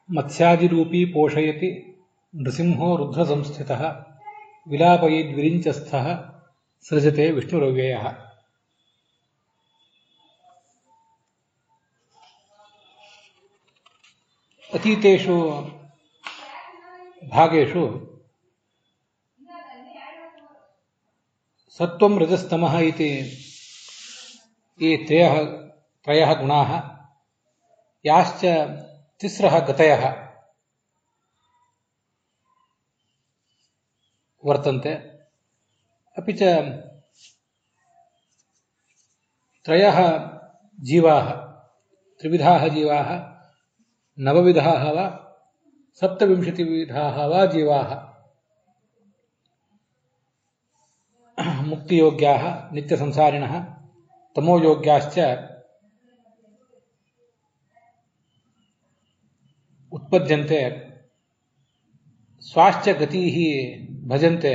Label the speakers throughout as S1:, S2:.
S1: ಮತ್ಸ್ಯಾದಿರೂಪೀ ಪೋಷಯತಿ ನೃಸಿಂಹೋ ರುದ್ರ ಸಂಸ್ಥಿತಃ ವಿಲಾಪಯೇದ್ವಿರಿಂಚಸ್ಥಃ ಸೃಜತೆ ವಿಷ್ಣುರವ್ಯಯಃ. ಅತೀತೇಷು ಭಾಗೇಷು ಸತ್ವಂ ರಜಸ್ತಮಃ ಇತಿ ಈ ತ್ರಯಃ ಗುಣಾಃ ಯಾಶ್ಚ ತಿಸ್ರಃ ಗತಯಃ ವರ್ತಂತೆ. ಅಪಿ ಚ ತ್ರಯಃ ಜೀವಾಃ ತ್ರಿವಿಧಾಃ ಜೀವಾಃ ನವವಿಧಾಃ ವಾ ಸಪ್ತವಿಂಶತಿವಿಧಾಃ ವಾ ಜೀವಾಃ ಮುಕ್ತಿಯೋಗ್ಯಾಃ ನಿತ್ಯಸಂಸಾರಿಣಃ ತಮೋಯೋಗ್ಯಾಶ್ಚ ಉತ್ಪದ್ಯಂತೆ ಸ್ವಾಶ್ಚ ಗತೀಃ ಭಜಂತೆ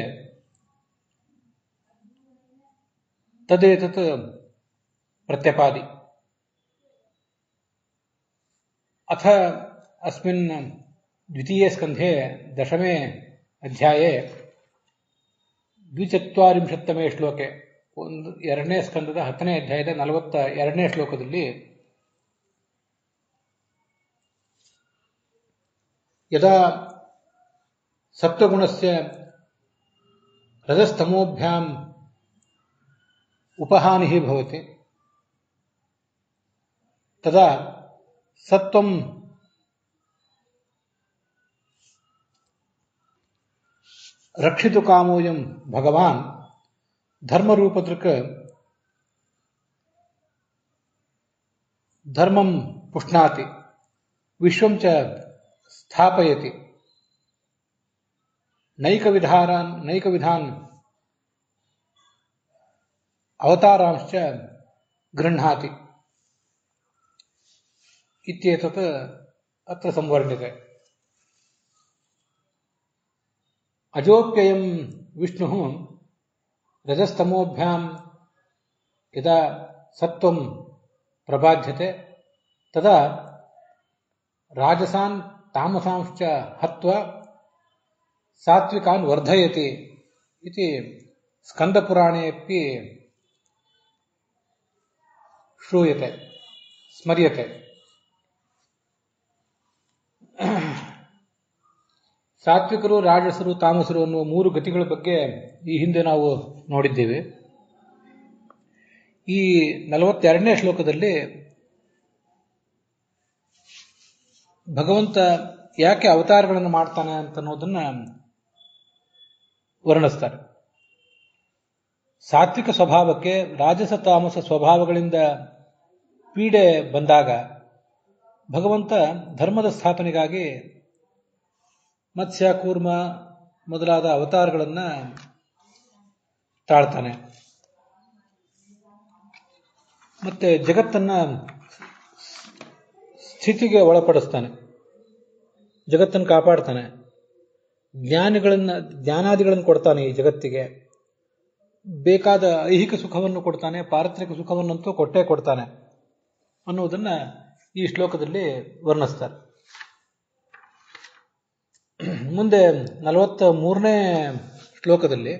S1: ತದೇತತ್ ಪ್ರತ್ಯಪಾದಿ. ಅಥ ಅಸ್ಮಿನ್ ದ್ವಿತೀಯೇ ಸ್ಕಂಧೆ ದಶಮೇ ಅಧ್ಯಾಯೇ 240ತಮೇ ಶ್ಲೋಕೆ ಎರಡನೇ ಸ್ಕಂದದ 10ನೇ ಅಧ್ಯಾಯದ 42ನೇ ಶ್ಲೋಕದಲ್ಲಿ ಯದಾ ಸಪ್ತಗುಣಸ್ಯ ರಜಸ್ತಮೋಭ್ಯಾಂ ಉಪಹಾನಿಃ ಭವತಿ ತದಾ ಸತ್ವಂ ರಕ್ಷಿತು ಕಾಮೋಯಂ ಭಗವಾನ್ ಧರ್ಮರೂಪದೃಕ್ ಧರ್ಮಂ ಪುಷ್ಣಾತಿ ವಿಶ್ವಂ ಚ ಸ್ಥಾಪಯತಿ ನೈಕವಿಧಾನ್ ಅವತಾರಾಂಶ್ಚ ಗೃಹ್ಣಾತಿ ಇತ್ಯೇತತ್ ಅತ್ರ ಸಂವರ್ಣ್ಯತೆ. ಅಜೋಪ್ಯಯಂ ವಿಷ್ಣುಃ ರಜಸ್ತಮೋಭ್ಯಾಂ ಯದಾ ಸತ್ವಂ ಪ್ರಬಾಧ್ಯತೆ ತದಾ ರಾಜಸಾನ್ ತಾಮಸಾಂಶ್ಚ ಹತ್ವಾ ಸಾತ್ವಿಕಾನ್ ವರ್ಧಯತಿ ಇತಿ ಸ್ಕಂದಪುರಾಣೇಪಿ ಶ್ರೂಯತೆ ಸ್ಮರ್ಯತೆ. ಸಾತ್ವಿಕರು, ರಾಜಸರು, ತಾಮಸರು ಅನ್ನುವ 3 ಗತಿಗಳ ಬಗ್ಗೆ ಈ ಹಿಂದೆ ನಾವು ನೋಡಿದ್ದೇವೆ. ಈ 42ನೇ ಶ್ಲೋಕದಲ್ಲಿ ಭಗವಂತ ಯಾಕೆ ಅವತಾರಗಳನ್ನು ಮಾಡ್ತಾನೆ ಅಂತನ್ನೋದನ್ನ ವರ್ಣಿಸ್ತಾರೆ. ಸಾತ್ವಿಕ ಸ್ವಭಾವಕ್ಕೆ ರಾಜಸ ತಾಮಸ ಸ್ವಭಾವಗಳಿಂದ ಪೀಡೆ ಬಂದಾಗ ಭಗವಂತ ಧರ್ಮದ ಸ್ಥಾಪನೆಗಾಗಿ ಮತ್ಸ್ಯ, ಕೂರ್ಮ ಮೊದಲಾದ ಅವತಾರಗಳನ್ನು ತಾಳ್ತಾನೆ. ಮತ್ತೆ ಜಗತ್ತನ್ನ ಸ್ಥಿತಿಗೆ ಜಗತ್ತನ್ನು ಕಾಪಾಡ್ತಾನೆ. ಜ್ಞಾನಾದಿಗಳನ್ನು ಕೊಡ್ತಾನೆ ಈ ಜಗತ್ತಿಗೆ. ಬೇಕಾದ ಐಹಿಕ ಸುಖವನ್ನು ಕೊಡ್ತಾನೆ, ಪಾರತ್ರಿಕ ಸುಖವನ್ನಂತೂ ಕೊಟ್ಟೇ ಕೊಡ್ತಾನೆ ಅನ್ನೋದನ್ನ ಈ ಶ್ಲೋಕದಲ್ಲಿ ವರ್ಣಿಸ್ತಾರೆ. ಮುಂದೆ 43ನೇ ಶ್ಲೋಕದಲ್ಲಿ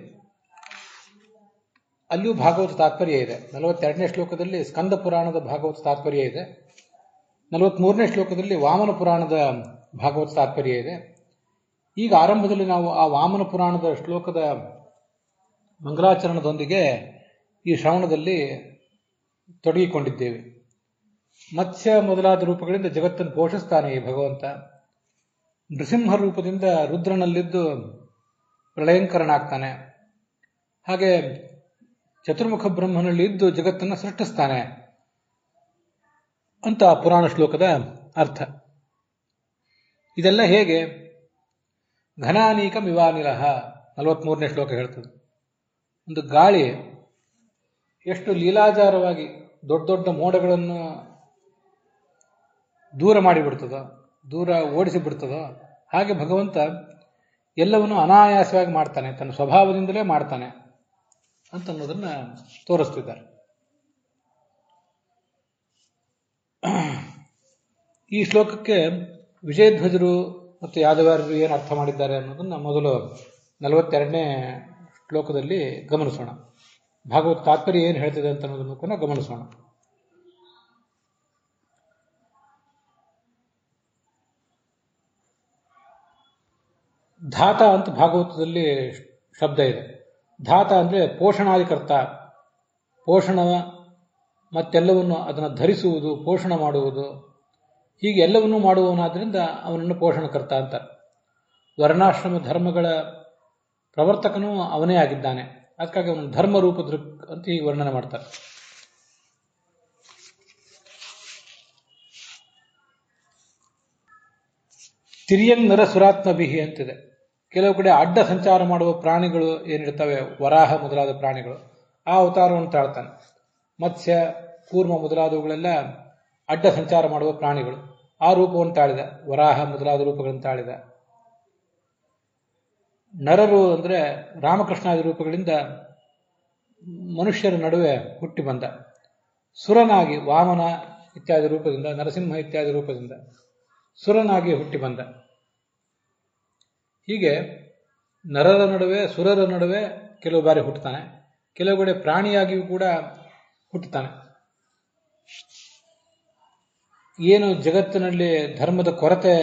S1: ಅಲ್ಲಿಯೂ ಭಾಗವತ ತಾತ್ಪರ್ಯ ಇದೆ. 42ನೇ ಶ್ಲೋಕದಲ್ಲಿ ಸ್ಕಂದ ಪುರಾಣದ ಭಾಗವತ ತಾತ್ಪರ್ಯ ಇದೆ. 43ನೇ ಶ್ಲೋಕದಲ್ಲಿ ವಾಮನ ಪುರಾಣದ ಭಾಗವತ ತಾತ್ಪರ್ಯ ಇದೆ. ಈಗ ಆರಂಭದಲ್ಲಿ ನಾವು ಆ ವಾಮನ ಪುರಾಣದ ಶ್ಲೋಕದ ಮಂಗಲಾಚರಣದೊಂದಿಗೆ ಈ ಶ್ರವಣದಲ್ಲಿ ತೊಡಗಿಕೊಂಡಿದ್ದೇವೆ. ಮತ್ಸ್ಯ ಮೊದಲಾದ ರೂಪಗಳಿಂದ ಜಗತ್ತನ್ನು ಪೋಷಿಸ್ತಾನೆ ಈ ಭಗವಂತ. ನೃಸಿಂಹ ರೂಪದಿಂದ ರುದ್ರನಲ್ಲಿದ್ದು ಪ್ರಳಯಂಕರನಾಗ್ತಾನೆ. ಹಾಗೆ ಚತುರ್ಮುಖ ಬ್ರಹ್ಮನಲ್ಲಿ ಇದ್ದು ಜಗತ್ತನ್ನು ಸೃಷ್ಟಿಸ್ತಾನೆ ಅಂತ ಪುರಾಣ ಶ್ಲೋಕದ ಅರ್ಥ. ಇದೆಲ್ಲ ಹೇಗೆ? ಘನಾನೀಕ ಮಿವಾನಿಲಹ 43ನೇ ಶ್ಲೋಕ ಹೇಳ್ತದೆ. ಒಂದು ಗಾಳಿ ಎಷ್ಟು ಲೀಲಾಜಾರವಾಗಿ ದೊಡ್ಡ ದೊಡ್ಡ ಮೋಡಗಳನ್ನು ದೂರ ಮಾಡಿಬಿಡ್ತದೋ, ದೂರ ಓಡಿಸಿಬಿಡ್ತದೋ, ಹಾಗೆ ಭಗವಂತ ಎಲ್ಲವನ್ನೂ ಅನಾಯಾಸವಾಗಿ ಮಾಡ್ತಾನೆ, ತನ್ನ ಸ್ವಭಾವದಿಂದಲೇ ಮಾಡ್ತಾನೆ ಅಂತನ್ನೋದನ್ನ ತೋರಿಸ್ತಿದ್ದಾರೆ. ಈ ಶ್ಲೋಕಕ್ಕೆ ವಿಜಯಧ್ವಜರು ಮತ್ತು ಯಾದವಾರ್ಯರು ಏನು ಅರ್ಥ ಮಾಡಿದ್ದಾರೆ ಅನ್ನೋದನ್ನು ಮೊದಲು 42ನೇ ಶ್ಲೋಕದಲ್ಲಿ ಗಮನಿಸೋಣ. ಭಾಗವತ ತಾತ್ಪರ್ಯ ಏನು ಹೇಳ್ತಿದೆ ಅಂತ ಅನ್ನೋದನ್ನು ಕೂಡ ಗಮನಿಸೋಣ. ಧಾತ ಅಂತ ಭಾಗವತದಲ್ಲಿ ಶಬ್ದ ಇದೆ. ಧಾತ ಅಂದರೆ ಪೋಷಣಾಧಿಕರ್ತ, ಪೋಷಣ ಮತ್ತೆಲ್ಲವನ್ನು ಅದನ್ನು ಧರಿಸುವುದು, ಪೋಷಣ ಮಾಡುವುದು, ಹೀಗೆ ಎಲ್ಲವನ್ನೂ ಮಾಡುವವನಾದ್ರಿಂದ ಅವನನ್ನು ಪೋಷಣಕರ್ತ ಅಂತಾರೆ. ವರ್ಣಾಶ್ರಮ ಧರ್ಮಗಳ ಪ್ರವರ್ತಕನೂ ಅವನೇ ಆಗಿದ್ದಾನೆ. ಅದಕ್ಕಾಗಿ ಅವನು ಧರ್ಮರೂಪ ದೃಕ್ ಅಂತ ಹೀಗೆ ವರ್ಣನೆ ಮಾಡ್ತಾರೆ. ತಿರಿಯನ್ ನರ ಸುರಾತ್ಮಭಿಹಿ ಅಂತಿದೆ. ಕೆಲವು ಕಡೆ ಅಡ್ಡ ಸಂಚಾರ ಮಾಡುವ ಪ್ರಾಣಿಗಳು ಏನಿರ್ತವೆ, ವರಾಹ ಮೊದಲಾದ ಪ್ರಾಣಿಗಳು, ಆ ಅವತಾರವನ್ನು ತಾಳ್ತಾನೆ. ಮತ್ಸ್ಯ, ಕೂರ್ಮ ಮೊದಲಾದವುಗಳೆಲ್ಲ ಅಡ್ಡ ಸಂಚಾರ ಮಾಡುವ ಪ್ರಾಣಿಗಳು, ಆ ರೂಪವನ್ನು ತಾಳಿದ. ವರಾಹ ಮೊದಲಾದ ರೂಪಗಳನ್ನು ತಾಳಿದ. ನರರು ಅಂದರೆ ರಾಮಕೃಷ್ಣಾದಿ ರೂಪಗಳಿಂದ ಮನುಷ್ಯರ ನಡುವೆ ಹುಟ್ಟಿ ಬಂದ. ಸುರನಾಗಿ ವಾಮನ ಇತ್ಯಾದಿ ರೂಪದಿಂದ, ನರಸಿಂಹ ಇತ್ಯಾದಿ ರೂಪದಿಂದ ಸುರನಾಗಿ ಹುಟ್ಟಿ ಬಂದ. ಹೀಗೆ ನರರ ನಡುವೆ ಸುರರ ನಡುವೆ ಕೆಲವು ಬಾರಿ ಹುಟ್ಟುತ್ತಾನೆ. ಕೆಲವು ಕಡೆ ಪ್ರಾಣಿಯಾಗಿಯೂ ಕೂಡ ಹುಟ್ಟುತ್ತಾನೆ. ಏನು ಜಗತ್ತಿನಲ್ಲಿ ಧರ್ಮದ ಕೊರತೆ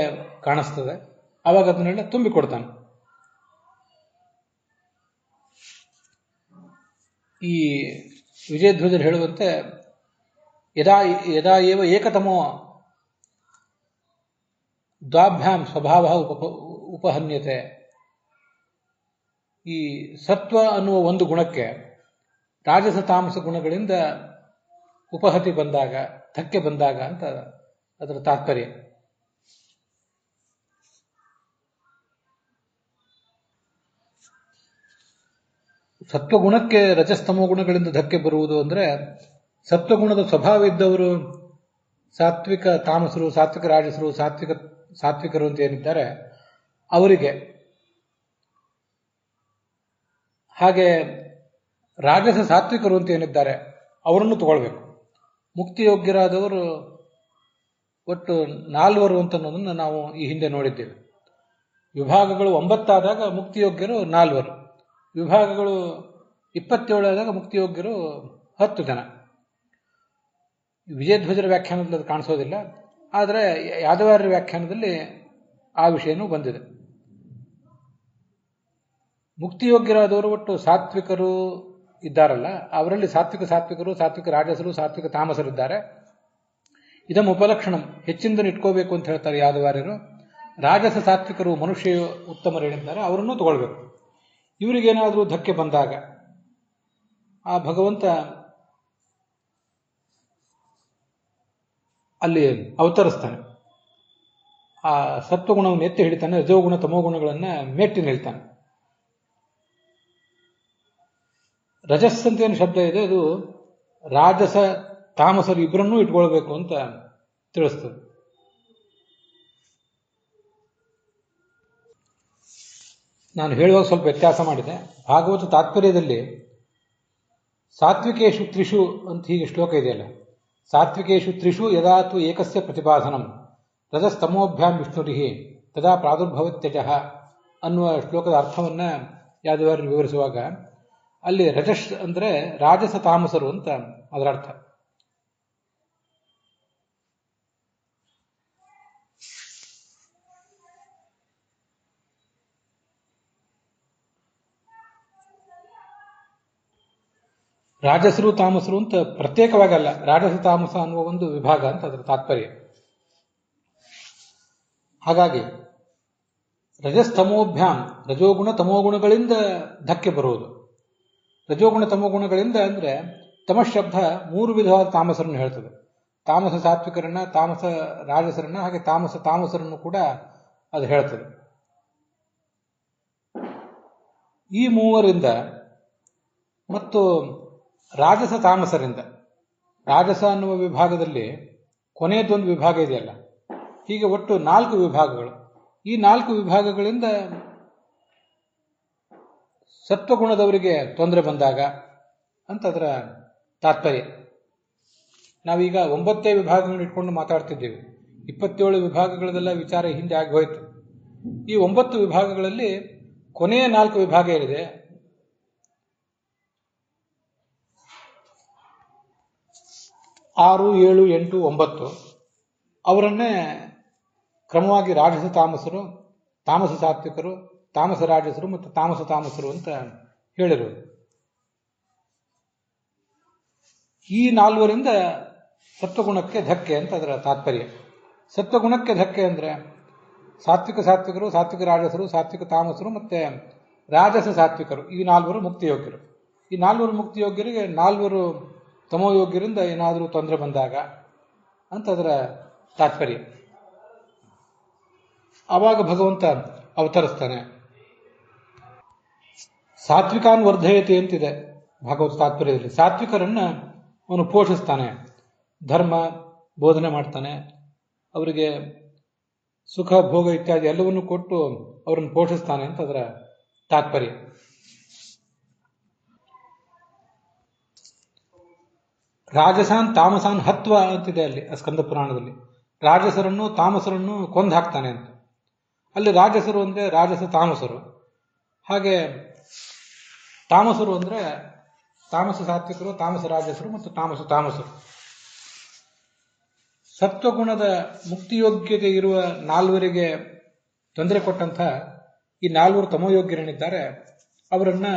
S1: ಕಾಣಿಸ್ತದೆ ಆವಾಗ ಅದನ್ನೆಲ್ಲ ತುಂಬಿಕೊಡ್ತಾನೆ. ಈ ವಿಜಯಧ್ವಜರು ಹೇಳುವಂತೆ ಯದಾ ಏವ ಏಕತಮೋ ದ್ವಾಭ್ಯಾಂ ಸ್ವಭಾವ ಉಪಹನ್ಯತೆ. ಈ ಸತ್ವ ಅನ್ನುವ ಒಂದು ಗುಣಕ್ಕೆ ರಾಜಸ ತಾಮಸ ಗುಣಗಳಿಂದ ಉಪಹತಿ ಬಂದಾಗ, ಧಕ್ಕೆ ಬಂದಾಗ ಅಂತ ಅದರ ತಾತ್ಪರ್ಯ. ಸತ್ವಗುಣಕ್ಕೆ ರಜಸ್ತಮೋ ಗುಣಗಳಿಂದ ಧಕ್ಕೆ ಬರುವುದು ಅಂದರೆ, ಸತ್ವಗುಣದ ಸ್ವಭಾವ ಇದ್ದವರು ಸಾತ್ವಿಕ ತಾಮಸರು, ಸಾತ್ವಿಕ ರಾಜಸರು, ಸಾತ್ವಿಕರು ಅಂತ ಏನಿದ್ದಾರೆ ಅವರಿಗೆ, ಹಾಗೆ ರಾಜಸ ಸಾತ್ವಿಕರು ಅಂತ ಏನಿದ್ದಾರೆ ಅವರನ್ನು ತಗೊಳ್ಬೇಕು. ಮುಕ್ತಿಯೋಗ್ಯರಾದವರು ಒಟ್ಟು 4 ಅಂತ ಅನ್ನೋದನ್ನು ನಾವು ಈ ಹಿಂದೆ ನೋಡಿದ್ದೇವೆ. ವಿಭಾಗಗಳು 9 ಆದಾಗ ಮುಕ್ತಿಯೋಗ್ಯರು 4, ವಿಭಾಗಗಳು 27 ಆದಾಗ ಮುಕ್ತಿಯೋಗ್ಯರು 10 ಜನ. ವಿಜಯಧ್ವಜರ ವ್ಯಾಖ್ಯಾನದಲ್ಲಿ ಅದು ಕಾಣಿಸೋದಿಲ್ಲ, ಆದರೆ ಯಾದವಾರ್ಯರ ವ್ಯಾಖ್ಯಾನದಲ್ಲಿ ಆ ವಿಷಯನೂ ಬಂದಿದೆ. ಮುಕ್ತಿಯೋಗ್ಯರಾದವರು ಒಟ್ಟು ಸಾತ್ವಿಕರು ಇದ್ದಾರಲ್ಲ, ಅವರಲ್ಲಿ ಸಾತ್ವಿಕರು, ಸಾತ್ವಿಕ ರಾಜಸರು, ಸಾತ್ವಿಕ ತಾಮಸರಿದ್ದಾರೆ. ಇದಂ ಉಪಲಕ್ಷಣಂ, ಹೆಚ್ಚಿಂದನ್ನು ಇಟ್ಕೋಬೇಕು ಅಂತ ಹೇಳ್ತಾರೆ ಯಾದವಾರ್ಯರು. ರಾಜಸ ಸಾತ್ವಿಕರು ಮನುಷ್ಯ ಉತ್ತಮರೇನಿದ್ದಾರೆ ಅವರನ್ನು ತಗೊಳ್ಬೇಕು. ಇವರಿಗೇನಾದರೂ ಧಕ್ಕೆ ಬಂದಾಗ ಆ ಭಗವಂತ ಅಲ್ಲಿ ಅವತರಿಸ್ತಾನೆ. ಆ ಸತ್ವಗುಣವನ್ನು ಎತ್ತಿ ಹಿಡಿತಾನೆ, ರಜೋಗುಣ ತಮೋಗುಣಗಳನ್ನು ಮೆಟ್ಟಿ ನಿಲ್ತಾನೆ. ರಜಸ್ ಅಂತ ಏನು ಶಬ್ದ ಇದೆ, ಅದು ರಾಜಸ ತಾಮಸರು ಇಬ್ಬರನ್ನೂ ಇಟ್ಕೊಳ್ಬೇಕು ಅಂತ ತಿಳಿಸ್ತದೆ. ನಾನು ಹೇಳುವಾಗ ಸ್ವಲ್ಪ ವ್ಯತ್ಯಾಸ ಮಾಡಿದೆ. ಭಾಗವತ ತಾತ್ಪರ್ಯದಲ್ಲಿ ಸಾತ್ವಿಕೇಶು ತ್ರಿಷು ಅಂತ ಹೀಗೆ ಶ್ಲೋಕ ಇದೆಯಲ್ಲ, ಸಾತ್ವಿಕೇಶು ತ್ರಿಷು ಯದಾತು ಏಕಸ್ಯ ಪ್ರತಿಪಾದನಂ ರಜಸ್ತಮೋಭ್ಯಾಂ ವಿಷ್ಣುರಿಹಿ ತದಾ ಪ್ರಾದುರ್ಭವತ್ಯಜಃ ಅನ್ನುವ ಶ್ಲೋಕದ ಅರ್ಥವನ್ನು ಯಾದವಾರ್ಯರು ವಿವರಿಸುವಾಗ ಅಲ್ಲಿ ರಜಸ್ ಅಂದರೆ ರಾಜಸ ತಾಮಸರು ಅಂತ ಅದರ ಅರ್ಥ. ರಾಜಸರು ತಾಮಸರು ಅಂತ ಪ್ರತ್ಯೇಕವಾಗಿ ಅಲ್ಲ, ರಾಜಸ ತಾಮಸ ಅನ್ನುವ ಒಂದು ವಿಭಾಗ ಅಂತ ಅದರ ತಾತ್ಪರ್ಯ. ಹಾಗಾಗಿ ರಜಸ್ತಮೋಭ್ಯಾಂ, ರಜೋಗುಣ ತಮೋಗುಣಗಳಿಂದ ಧಕ್ಕೆ ಬರುವುದು. ರಜೋಗುಣ ತಮೋಗುಣಗಳಿಂದ ಅಂದರೆ ತಮಶಬ್ದ 3 ವಿಧವಾದ ತಾಮಸರನ್ನು ಹೇಳ್ತದೆ. ತಾಮಸ ಸಾತ್ವಿಕರನ್ನ, ತಾಮಸ ರಾಜಸರನ್ನ, ಹಾಗೆ ತಾಮಸರನ್ನು ಕೂಡ ಅದು ಹೇಳ್ತದೆ. ಈ ಮೂವರಿಂದ ಮತ್ತು ರಾಜಸ ತಾಮಸರಿಂದ, ರಾಜಸ ಅನ್ನುವ ವಿಭಾಗದಲ್ಲಿ ಕೊನೆಯದೊಂದು ವಿಭಾಗ ಇದೆಯಲ್ಲ, ಹೀಗೆ ಒಟ್ಟು 4 ವಿಭಾಗಗಳು. ಈ 4 ವಿಭಾಗಗಳಿಂದ ಸತ್ವಗುಣದವರಿಗೆ ತೊಂದರೆ ಬಂದಾಗ ಅಂತ ಅದರ ತಾತ್ಪರ್ಯ. ನಾವೀಗ 9 ವಿಭಾಗಗಳನ್ನು ಇಟ್ಕೊಂಡು ಮಾತಾಡ್ತಿದ್ದೇವೆ. 27 ವಿಭಾಗಗಳದೆಲ್ಲ ವಿಚಾರ ಹಿಂದೆ ಆಗಿ ಹೋಯಿತು. ಈ 9 ವಿಭಾಗಗಳಲ್ಲಿ ಕೊನೆಯ 4 ವಿಭಾಗ ಏನಿದೆ, 6, 7, 8, 9 ಅವರನ್ನೇ ಕ್ರಮವಾಗಿ ರಾಜಸ ತಾಮಸರು, ತಾಮಸ ಸಾತ್ವಿಕರು, ತಾಮಸ ರಾಜಸರು ಮತ್ತು ತಾಮಸ ತಾಮಸರು ಅಂತ ಹೇಳಿರೋದು. ಈ 4ರಿಂದ ಸತ್ವಗುಣಕ್ಕೆ ಧಕ್ಕೆ ಅಂತ ಅದರ ತಾತ್ಪರ್ಯ. ಸತ್ವಗುಣಕ್ಕೆ ಧಕ್ಕೆ ಅಂದರೆ ಸಾತ್ವಿಕ ಸಾತ್ವಿಕರು, ಸಾತ್ವಿಕ ರಾಜಸರು, ಸಾತ್ವಿಕ ತಾಮಸರು ಮತ್ತೆ ರಾಜಸ ಸಾತ್ವಿಕರು, ಈ 4 ಮುಕ್ತಿಯೋಗ್ಯರು. ಈ 4 ಮುಕ್ತಿಯೋಗ್ಯರಿಗೆ 4 ತಮೋಯೋಗ್ಯರಿಂದ ಏನಾದರೂ ತೊಂದರೆ ಬಂದಾಗ ಅಂತ ಅದರ ತಾತ್ಪರ್ಯ. ಆವಾಗ ಭಗವಂತ ಅವತರಿಸ್ತಾನೆ. ಸಾತ್ವಿಕಾನ್ ವರ್ಧಯತೆ ಅಂತಿದೆ ಭಾಗವತ ತಾತ್ಪರ್ಯದಲ್ಲಿ. ಸಾತ್ವಿಕರನ್ನ ಅವನು ಪೋಷಿಸ್ತಾನೆ, ಧರ್ಮ ಬೋಧನೆ ಮಾಡ್ತಾನೆ, ಅವರಿಗೆ ಸುಖ ಭೋಗ ಇತ್ಯಾದಿ ಎಲ್ಲವನ್ನೂ ಕೊಟ್ಟು ಅವರನ್ನು ಪೋಷಿಸ್ತಾನೆ ಅಂತ ಅದರ ತಾತ್ಪರ್ಯ. ರಾಜಸಾನ್ ತಾಮಸಾನ್ ಹತ್ವ ಅಂತಿದೆ ಅಲ್ಲಿ ಸ್ಕಂದ ಪುರಾಣದಲ್ಲಿ. ರಾಜಸರನ್ನು ತಾಮಸರನ್ನು ಕೊಂದು ಹಾಕ್ತಾನೆ ಅಂತ. ಅಲ್ಲಿ ರಾಜಸರು ಅಂದ್ರೆ ರಾಜಸ ತಾಮಸರು, ಹಾಗೆ ತಾಮಸರು ಅಂದ್ರೆ ತಾಮಸ ಸಾತ್ವಿಕರು, ತಾಮಸ ರಾಜಸರು ಮತ್ತು ತಾಮಸ ತಾಮಸರು. ಸತ್ವಗುಣದ ಮುಕ್ತಿಯೋಗ್ಯತೆ ಇರುವ 4 ತೊಂದರೆ ಕೊಟ್ಟಂಥ ಈ 4 ತಮೋಯೋಗ್ಯರೇನಿದ್ದಾರೆ ಅವರನ್ನ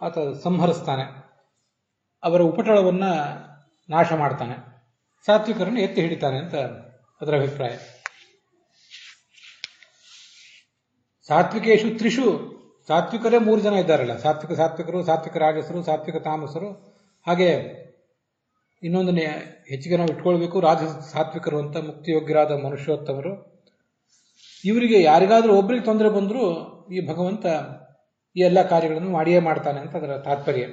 S1: ಆತ ಸಂಹರಿಸ್ತಾನೆ, ಅವರ ಉಪಟಳವನ್ನ ನಾಶ ಮಾಡ್ತಾನೆ, ಸಾತ್ವಿಕರನ್ನು ಎತ್ತಿ ಹಿಡಿತಾನೆ ಅಂತ ಅದರ ಅಭಿಪ್ರಾಯ. ಸಾತ್ವಿಕೇಶು ತ್ರಿಷು, ಸಾತ್ವಿಕರೇ 3 ಜನ ಇದ್ದಾರಲ್ಲ, ಸಾತ್ವಿಕ ಸಾತ್ವಿಕರು, ಸಾತ್ವಿಕ ರಾಜಸರು, ಸಾತ್ವಿಕ ತಾಮಸರು. ಹಾಗೆ ಇನ್ನೊಂದು ಹೆಚ್ಚಿಗೆ ನಾವು ಇಟ್ಕೊಳ್ಬೇಕು, ರಾಜಸ ಸಾತ್ವಿಕರು ಅಂತ ಮುಕ್ತಿಯೋಗ್ಯರಾದ ಮನುಷ್ಯೋತ್ತಮರು. ಇವರಿಗೆ ಯಾರಿಗಾದ್ರೂ ಒಬ್ಬರಿಗೆ ತೊಂದರೆ ಬಂದರೂ ಈ ಭಗವಂತ ಈ ಎಲ್ಲ ಕಾರ್ಯಗಳನ್ನು ಮಾಡಿಯೇ ಮಾಡ್ತಾನೆ ಅಂತ ಅದರ ತಾತ್ಪರ್ಯ.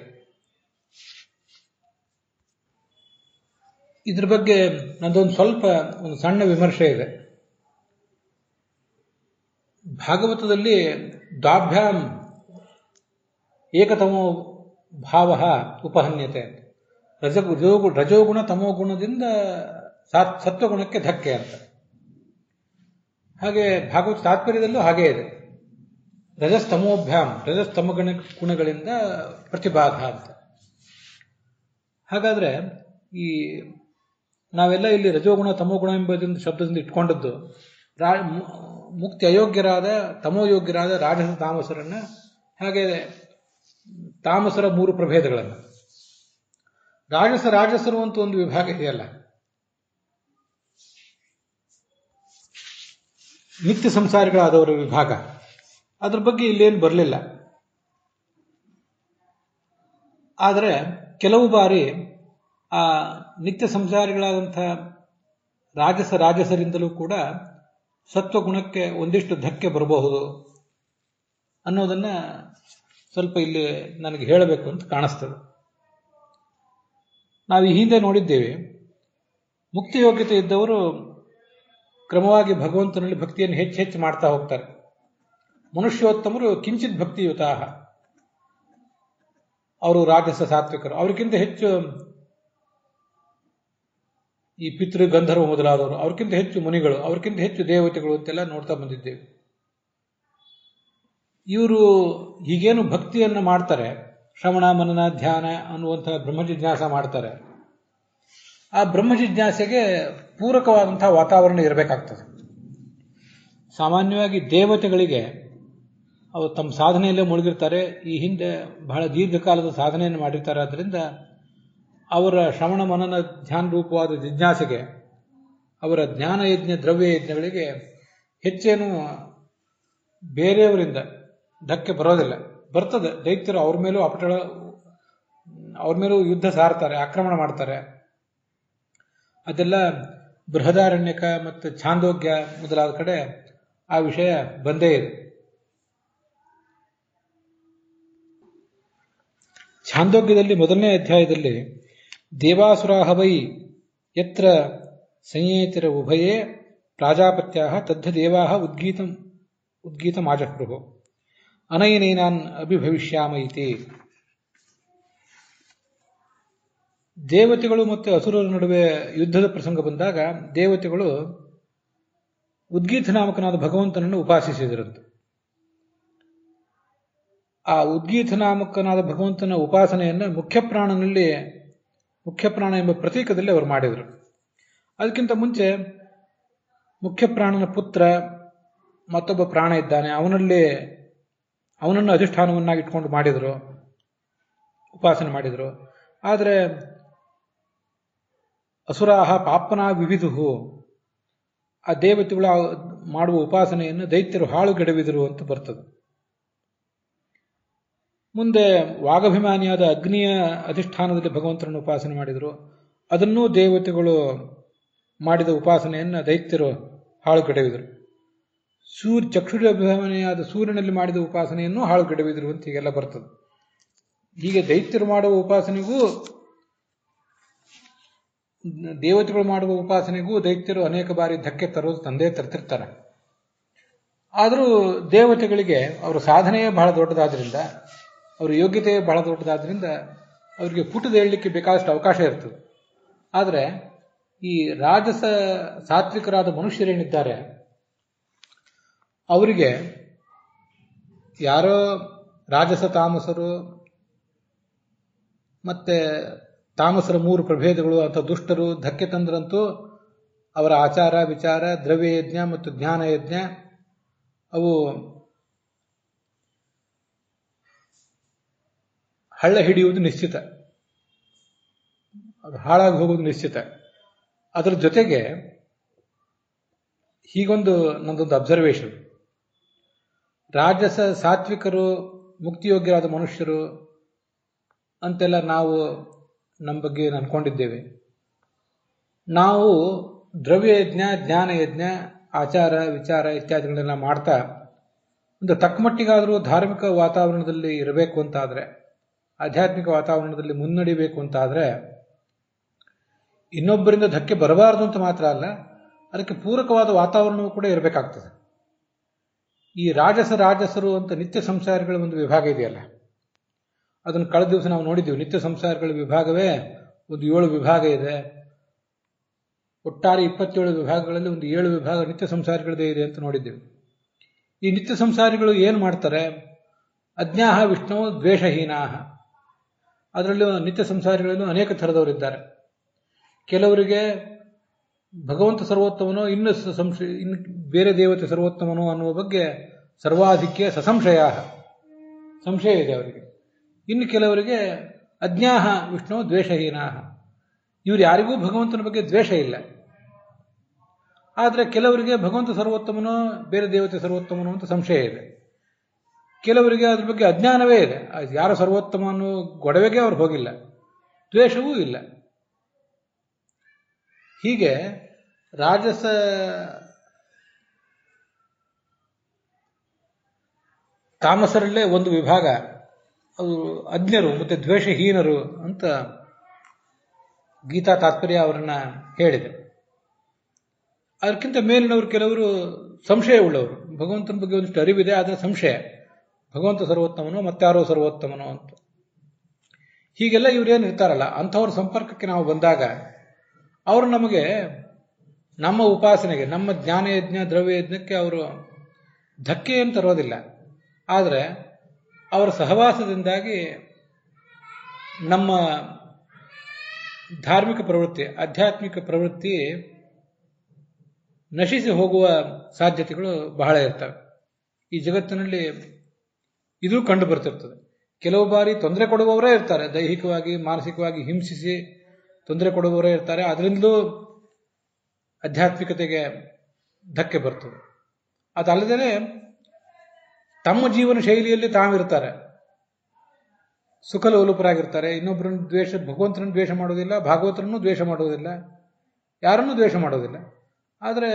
S1: ಇದ್ರ ಬಗ್ಗೆ ನಂದೊಂದು ಒಂದು ಸಣ್ಣ ವಿಮರ್ಶೆ ಇದೆ. ಭಾಗವತದಲ್ಲಿ ದ್ವಾಭ್ಯಾಂ ಏಕತಮೋ ಭಾವ ಉಪಹನ್ಯತೆ, ರಜೋಗುಣ ತಮೋಗುಣದಿಂದ ಸತ್ವಗುಣಕ್ಕೆ ಧಕ್ಕೆ ಅಂತ. ಹಾಗೆ ಭಾಗವತ ತಾತ್ಪರ್ಯದಲ್ಲೂ ಹಾಗೇ ಇದೆ, ರಜಸ್ತಮೋಭ್ಯಾಂ, ರಜಸ್ತಮ ಗುಣಗಳಿಂದ ಪ್ರತಿಬಾಧ ಅಂತ. ಹಾಗಾದ್ರೆ ಈ ನಾವೆಲ್ಲ ಇಲ್ಲಿ ರಜೋಗುಣ ತಮೋಗುಣ ಎಂಬುದರಿಂದ ಶಬ್ದದಿಂದ ಇಟ್ಕೊಂಡದ್ದು ಮುಕ್ತಿ ಅಯೋಗ್ಯರಾದ ತಮೋಯೋಗ್ಯರಾದ ರಾಜಸ ತಾಮಸರನ್ನ, ಹಾಗೆ ತಾಮಸರ 3 ಪ್ರಭೇದಗಳನ್ನು. ರಾಜಸರು ಅಂತ ಒಂದು ವಿಭಾಗ ಇದೆಯಲ್ಲ, ನಿತ್ಯ ಸಂಸಾರಿಗಳಾದವರ ವಿಭಾಗ, ಅದ್ರ ಬಗ್ಗೆ ಇಲ್ಲೇನು ಬರಲಿಲ್ಲ. ಆದರೆ ಕೆಲವು ಬಾರಿ ಆ ನಿತ್ಯ ಸಂಸಾರಿಗಳಾದಂಥ ರಾಜಸರಿಂದಲೂ ಕೂಡ ಸತ್ವಗುಣಕ್ಕೆ ಒಂದಿಷ್ಟು ಧಕ್ಕೆ ಬರಬಹುದು ಅನ್ನೋದನ್ನ ಸ್ವಲ್ಪ ಇಲ್ಲಿ ನನಗೆ ಹೇಳಬೇಕು ಅಂತ ಕಾಣಿಸ್ತದೆ. ನಾವು ಈ ಹಿಂದೆ ನೋಡಿದ್ದೇವೆ, ಮುಕ್ತಿ ಯೋಗ್ಯತೆ ಇದ್ದವರು ಕ್ರಮವಾಗಿ ಭಗವಂತನಲ್ಲಿ ಭಕ್ತಿಯನ್ನು ಹೆಚ್ಚು ಮಾಡ್ತಾ ಹೋಗ್ತಾರೆ. ಮನುಷ್ಯೋತ್ತಮರು ಕಿಂಚಿತ್ ಭಕ್ತಿಯುತಾಹ, ಅವರು ರಾಜಸ ಸಾತ್ವಿಕರು. ಅವ್ರಿಗಿಂತ ಹೆಚ್ಚು ಈ ಪಿತೃ ಗಂಧರ್ವ ಮೊದಲಾದವರು, ಅವ್ರಿಗಿಂತ ಹೆಚ್ಚು ಮುನಿಗಳು, ಅವ್ರಿಗಿಂತ ಹೆಚ್ಚು ದೇವತೆಗಳು ಅಂತೆಲ್ಲ ನೋಡ್ತಾ ಬಂದಿದ್ದೇವೆ. ಇವರು ಹೀಗೇನು ಭಕ್ತಿಯನ್ನು ಮಾಡ್ತಾರೆ, ಶ್ರವಣ ಮನನ ಧ್ಯಾನ ಅನ್ನುವಂತಹ ಬ್ರಹ್ಮಜಿಜ್ಞಾಸ ಮಾಡ್ತಾರೆ. ಆ ಬ್ರಹ್ಮಜಿಜ್ಞಾಸೆಗೆ ಪೂರಕವಾದಂತಹ ವಾತಾವರಣ ಇರಬೇಕಾಗ್ತದೆ. ಸಾಮಾನ್ಯವಾಗಿ ದೇವತೆಗಳಿಗೆ ಅವರು ತಮ್ಮ ಸಾಧನೆಯಲ್ಲೇ ಮುಳುಗಿರ್ತಾರೆ, ಈ ಹಿಂದೆ ಬಹಳ ದೀರ್ಘಕಾಲದ ಸಾಧನೆಯನ್ನು ಮಾಡಿರ್ತಾರೆ. ಆದ್ದರಿಂದ ಅವರ ಶ್ರವಣ ಮನನ ಧ್ಯಾನ ರೂಪವಾದ ಜಿಜ್ಞಾಸೆಗೆ, ಅವರ ಜ್ಞಾನ ಯಜ್ಞ ದ್ರವ್ಯ ಯಜ್ಞಗಳಿಗೆ ಹೆಚ್ಚೇನು ಬೇರೆಯವರಿಂದ ಧಕ್ಕೆ ಬರೋದಿಲ್ಲ. ಬರ್ತದೆ, ದೈತ್ಯರು ಅವ್ರ ಮೇಲೂ ಅವ್ರ ಮೇಲೂ ಯುದ್ಧ ಸಾರ್ತಾರೆ, ಆಕ್ರಮಣ ಮಾಡ್ತಾರೆ. ಅದೆಲ್ಲ ಬೃಹದಾರಣ್ಯಕ ಮತ್ತು ಛಾಂದೋಗ್ಯ ಮೊದಲಾದ ಕಡೆ ಆ ವಿಷಯ ಬಂದೇ ಇದೆ. ಛಾಂದೋಗ್ಯದಲ್ಲಿ 1ನೇ ಅಧ್ಯಾಯದಲ್ಲಿ ದೇವಾಸುರಾಹವೈ ಯತ್ರ ಸಂಯೇತಿರ ಉಭಯೇ ಪ್ರಾಜಾಪತ್ಯಾಹ ತದ್ಧ ದೇವಾಹ ಉದ್ಗೀತಮಾಜಹೃಹು ಅನಯನೇನಾನ್ ಅಭಿಭವಿಷ್ಯಾಮ ಇತಿ. ದೇವತೆಗಳು ಮತ್ತು ಅಸುರರ ನಡುವೆ ಯುದ್ಧದ ಪ್ರಸಂಗ ಬಂದಾಗ ದೇವತೆಗಳು ಉದ್ಗೀತ ನಾಮಕನಾದ ಭಗವಂತನನ್ನು ಉಪಾಸಿಸಿದರಂತೆ. ಆ ಉದ್ಗೀತ ನಾಮಕನಾದ ಭಗವಂತನ ಉಪಾಸನೆಯನ್ನು ಮುಖ್ಯ ಪ್ರಾಣ ಎಂಬ ಪ್ರತೀಕದಲ್ಲಿ ಅವರು ಮಾಡಿದರು. ಅದಕ್ಕಿಂತ ಮುಂಚೆ ಮುಖ್ಯ ಪ್ರಾಣನ ಪುತ್ರ ಮತ್ತೊಬ್ಬ ಪ್ರಾಣ ಇದ್ದಾನೆ, ಅವನನ್ನು ಅಧಿಷ್ಠಾನವನ್ನಾಗಿ ಇಟ್ಕೊಂಡು ಉಪಾಸನೆ ಮಾಡಿದರು. ಆದರೆ ಅಸುರಾಹ ಪಾಪನ ವಿವಿಧು, ಆ ದೇವತೆಗಳು ಮಾಡುವ ಉಪಾಸನೆಯನ್ನು ದೈತ್ಯರು ಹಾಳುಗೆಡವಿದರು ಅಂತ ಬರ್ತದೆ. ಮುಂದೆ ವಾಗಭಿಮಾನಿಯಾದ ಅಗ್ನಿಯ ಅಧಿಷ್ಠಾನದಲ್ಲಿ ಭಗವಂತನನ್ನು ಉಪಾಸನೆ ಮಾಡಿದರು. ಅದನ್ನೂ ದೇವತೆಗಳು ಮಾಡಿದ ಉಪಾಸನೆಯನ್ನು ದೈತ್ಯರು ಹಾಳುಗೆಡವಿದರು. ಚಕ್ಷುರಾಭಿಮಾನಿಯಾದ ಸೂರ್ಯನಲ್ಲಿ ಮಾಡಿದ ಉಪಾಸನೆಯನ್ನು ಹಾಳುಗೆಡವಿದರು ಅಂತ ಹೀಗೆಲ್ಲ ಬರ್ತದೆ. ಹೀಗೆ ದೈತ್ಯರು ಮಾಡುವ ಉಪಾಸನೆಗೂ ದೇವತೆಗಳು ಮಾಡುವ ಉಪಾಸನೆಗೂ ದೈತ್ಯರು ಅನೇಕ ಬಾರಿ ಧಕ್ಕೆ ತರೋದು ತಂದೆ ತರ್ತಿರ್ತಾರೆ. ಆದರೂ ದೇವತೆಗಳಿಗೆ ಅವರ ಸಾಧನೆಯೇ ಬಹಳ ದೊಡ್ಡದಾದ್ರಿಂದ, ಅವರ ಯೋಗ್ಯತೆಯೇ ಬಹಳ ದೊಡ್ಡದಾದ್ರಿಂದ ಅವರಿಗೆ ಪುಟದೇಳಲಿಕ್ಕೆ ಬೇಕಾದಷ್ಟು ಅವಕಾಶ ಇರ್ತದೆ. ಆದರೆ ಈ ರಾಜಸ ಸಾತ್ವಿಕರಾದ ಮನುಷ್ಯರೇನಿದ್ದಾರೆ ಅವರಿಗೆ ಯಾರೋ ರಾಜಸ ತಾಮಸರು ಮತ್ತೆ ತಾಮಸರ 3 ಪ್ರಭೇದಗಳು ಅಂತ ದುಷ್ಟರು ಧಕ್ಕೆ ತಂದ್ರಂತೂ ಅವರ ಆಚಾರ ವಿಚಾರ ದ್ರವ್ಯಯಜ್ಞ ಮತ್ತು ಜ್ಞಾನಯಜ್ಞ ಅವು ಹಳ್ಳ ಹಿಡಿಯುವುದು ನಿಶ್ಚಿತ, ಅದು ಹಾಳಾಗಿ ಹೋಗುವುದು ನಿಶ್ಚಿತ. ಅದರ ಜೊತೆಗೆ ನಂದೊಂದು ಅಬ್ಸರ್ವೇಷನ್, ರಾಜಸ ಸಾತ್ವಿಕರು ಮುಕ್ತಿಯೋಗ್ಯರಾದ ಮನುಷ್ಯರು ಅಂತೆಲ್ಲ ನಾವು ನಮ್ಮ ಬಗ್ಗೆ ಅನ್ಕೊಂಡಿದ್ದೇವೆ. ನಾವು ದ್ರವ್ಯಯಜ್ಞ ಜ್ಞಾನಯಜ್ಞ ಆಚಾರ ವಿಚಾರ ಇತ್ಯಾದಿಗಳನ್ನೆಲ್ಲ ಮಾಡ್ತಾ ಒಂದು ತಕ್ಕಮಟ್ಟಿಗಾದರೂ ಧಾರ್ಮಿಕ ವಾತಾವರಣದಲ್ಲಿ ಇರಬೇಕು ಅಂತಾದರೆ, ಆಧ್ಯಾತ್ಮಿಕ ವಾತಾವರಣದಲ್ಲಿ ಮುನ್ನಡಿಬೇಕು ಅಂತಾದರೆ ಇನ್ನೊಬ್ಬರಿಂದ ಧಕ್ಕೆ ಬರಬಾರದು ಅಂತ ಮಾತ್ರ ಅಲ್ಲ, ಅದಕ್ಕೆ ಪೂರಕವಾದ ವಾತಾವರಣವೂ ಕೂಡ ಇರಬೇಕಾಗ್ತದೆ. ಈ ರಾಜಸರು ಅಂತ ನಿತ್ಯ ಸಂಸಾರಿಗಳ ಒಂದು ವಿಭಾಗ ಇದೆಯಲ್ಲ, ಅದನ್ನು ಕಳೆದ ದಿವಸ ನಾವು ನೋಡಿದ್ದೀವಿ. ನಿತ್ಯ ಸಂಸಾರಗಳ ವಿಭಾಗವೇ ಒಂದು 7 ವಿಭಾಗ ಇದೆ. ಒಟ್ಟಾರೆ 27 ವಿಭಾಗಗಳಲ್ಲಿ ಒಂದು 7 ವಿಭಾಗ ನಿತ್ಯ ಸಂಸಾರಿಗಳದೇ ಇದೆ ಅಂತ ನೋಡಿದ್ದೀವಿ. ಈ ನಿತ್ಯ ಸಂಸಾರಿಗಳು ಏನು ಮಾಡ್ತಾರೆ? ಅಜ್ಞಾಹ ವಿಷ್ಣು ದ್ವೇಷಹೀನಾಹ. ಅದರಲ್ಲೂ ನಿತ್ಯ ಸಂಸಾರಿಗಳಲ್ಲೂ ಅನೇಕ ಥರದವರಿದ್ದಾರೆ. ಕೆಲವರಿಗೆ ಭಗವಂತ ಸರ್ವೋತ್ತಮನೋ ಇನ್ನು ಬೇರೆ ದೇವತೆ ಸರ್ವೋತ್ತಮನೋ ಅನ್ನುವ ಬಗ್ಗೆ ಸರ್ವಾಧಿಕ್ಯ ಸಂಶಯ ಇದೆ ಅವರಿಗೆ. ಇನ್ನು ಕೆಲವರಿಗೆ ಅಜ್ಞಾಹ ವಿಷ್ಣು ದ್ವೇಷಹೀನಾಹ, ಇವರು ಯಾರಿಗೂ ಭಗವಂತನ ಬಗ್ಗೆ ದ್ವೇಷ ಇಲ್ಲ. ಆದರೆ ಕೆಲವರಿಗೆ ಭಗವಂತ ಸರ್ವೋತ್ತಮನೋ ಬೇರೆ ದೇವತೆ ಸರ್ವೋತ್ತಮನೋ ಅಂತ ಸಂಶಯ ಇದೆ. ಕೆಲವರಿಗೆ ಅದ್ರ ಬಗ್ಗೆ ಅಜ್ಞಾನವೇ ಇದೆ, ಯಾರ ಸರ್ವೋತ್ತಮ ಅನ್ನೋ ಗೊಡವೆಗೆ ಅವ್ರು ಹೋಗಿಲ್ಲ, ದ್ವೇಷವೂ ಇಲ್ಲ. ಹೀಗೆ ರಾಜಸ ತಾಮಸರಲ್ಲೇ ಒಂದು ವಿಭಾಗ ಅದು ಅಜ್ಞರು ಮತ್ತೆ ದ್ವೇಷಹೀನರು ಅಂತ ಗೀತಾ ತಾತ್ಪರ್ಯ ಅವರನ್ನ ಹೇಳಿದೆ. ಅದಕ್ಕಿಂತ ಮೇಲಿನವರು ಕೆಲವರು ಸಂಶಯ ಉಳ್ಳವರು, ಭಗವಂತನ ಬಗ್ಗೆ ಒಂದಿಷ್ಟು ಅರಿವಿದೆ ಆದರೆ ಸಂಶಯ, ಭಗವಂತ ಸರ್ವೋತ್ತಮನೋ ಮತ್ತಾರೋ ಸರ್ವೋತ್ತಮನೋ ಅಂತ. ಹೀಗೆಲ್ಲ ಇವರೇನು ಇರ್ತಾರಲ್ಲ, ಅಂಥವ್ರ ಸಂಪರ್ಕಕ್ಕೆ ನಾವು ಬಂದಾಗ ಅವರು ನಮಗೆ ನಮ್ಮ ಉಪಾಸನೆಗೆ, ನಮ್ಮ ಜ್ಞಾನಯಜ್ಞ ದ್ರವ್ಯಯಜ್ಞಕ್ಕೆ ಅವರು ಧಕ್ಕೆ ಏನು ತರೋದಿಲ್ಲ. ಆದರೆ ಅವರ ಸಹವಾಸದಿಂದಾಗಿ ನಮ್ಮ ಧಾರ್ಮಿಕ ಪ್ರವೃತ್ತಿ ಆಧ್ಯಾತ್ಮಿಕ ಪ್ರವೃತ್ತಿ ನಶಿಸಿ ಹೋಗುವ ಸಾಧ್ಯತೆಗಳು ಬಹಳ ಇರ್ತವೆ. ಈ ಜಗತ್ತಿನಲ್ಲಿ ಇದು ಕಂಡು ಬರ್ತಿರ್ತದೆ. ಕೆಲವು ಬಾರಿ ತೊಂದರೆ ಕೊಡುವವರೇ ಇರ್ತಾರೆ, ದೈಹಿಕವಾಗಿ ಮಾನಸಿಕವಾಗಿ ಹಿಂಸಿಸಿ ತೊಂದರೆ ಕೊಡುವವರೇ ಇರ್ತಾರೆ. ಅದರಿಂದಲೂ ಆಧ್ಯಾತ್ಮಿಕತೆಗೆ ಧಕ್ಕೆ ಬರ್ತದೆ. ಅದಲ್ಲದೆ ತಮ್ಮ ಜೀವನ ಶೈಲಿಯಲ್ಲಿ ತಾವಿರ್ತಾರೆ, ಸುಖಲೋಲುಪರಾಗಿರ್ತಾರೆ. ಇನ್ನೊಬ್ಬರನ್ನು ಭಗವಂತನನ್ನು ದ್ವೇಷ ಮಾಡೋದಿಲ್ಲ, ಭಾಗವತರನ್ನು ದ್ವೇಷ ಮಾಡೋದಿಲ್ಲ, ಯಾರನ್ನೂ ದ್ವೇಷ ಮಾಡೋದಿಲ್ಲ. ಆದರೆ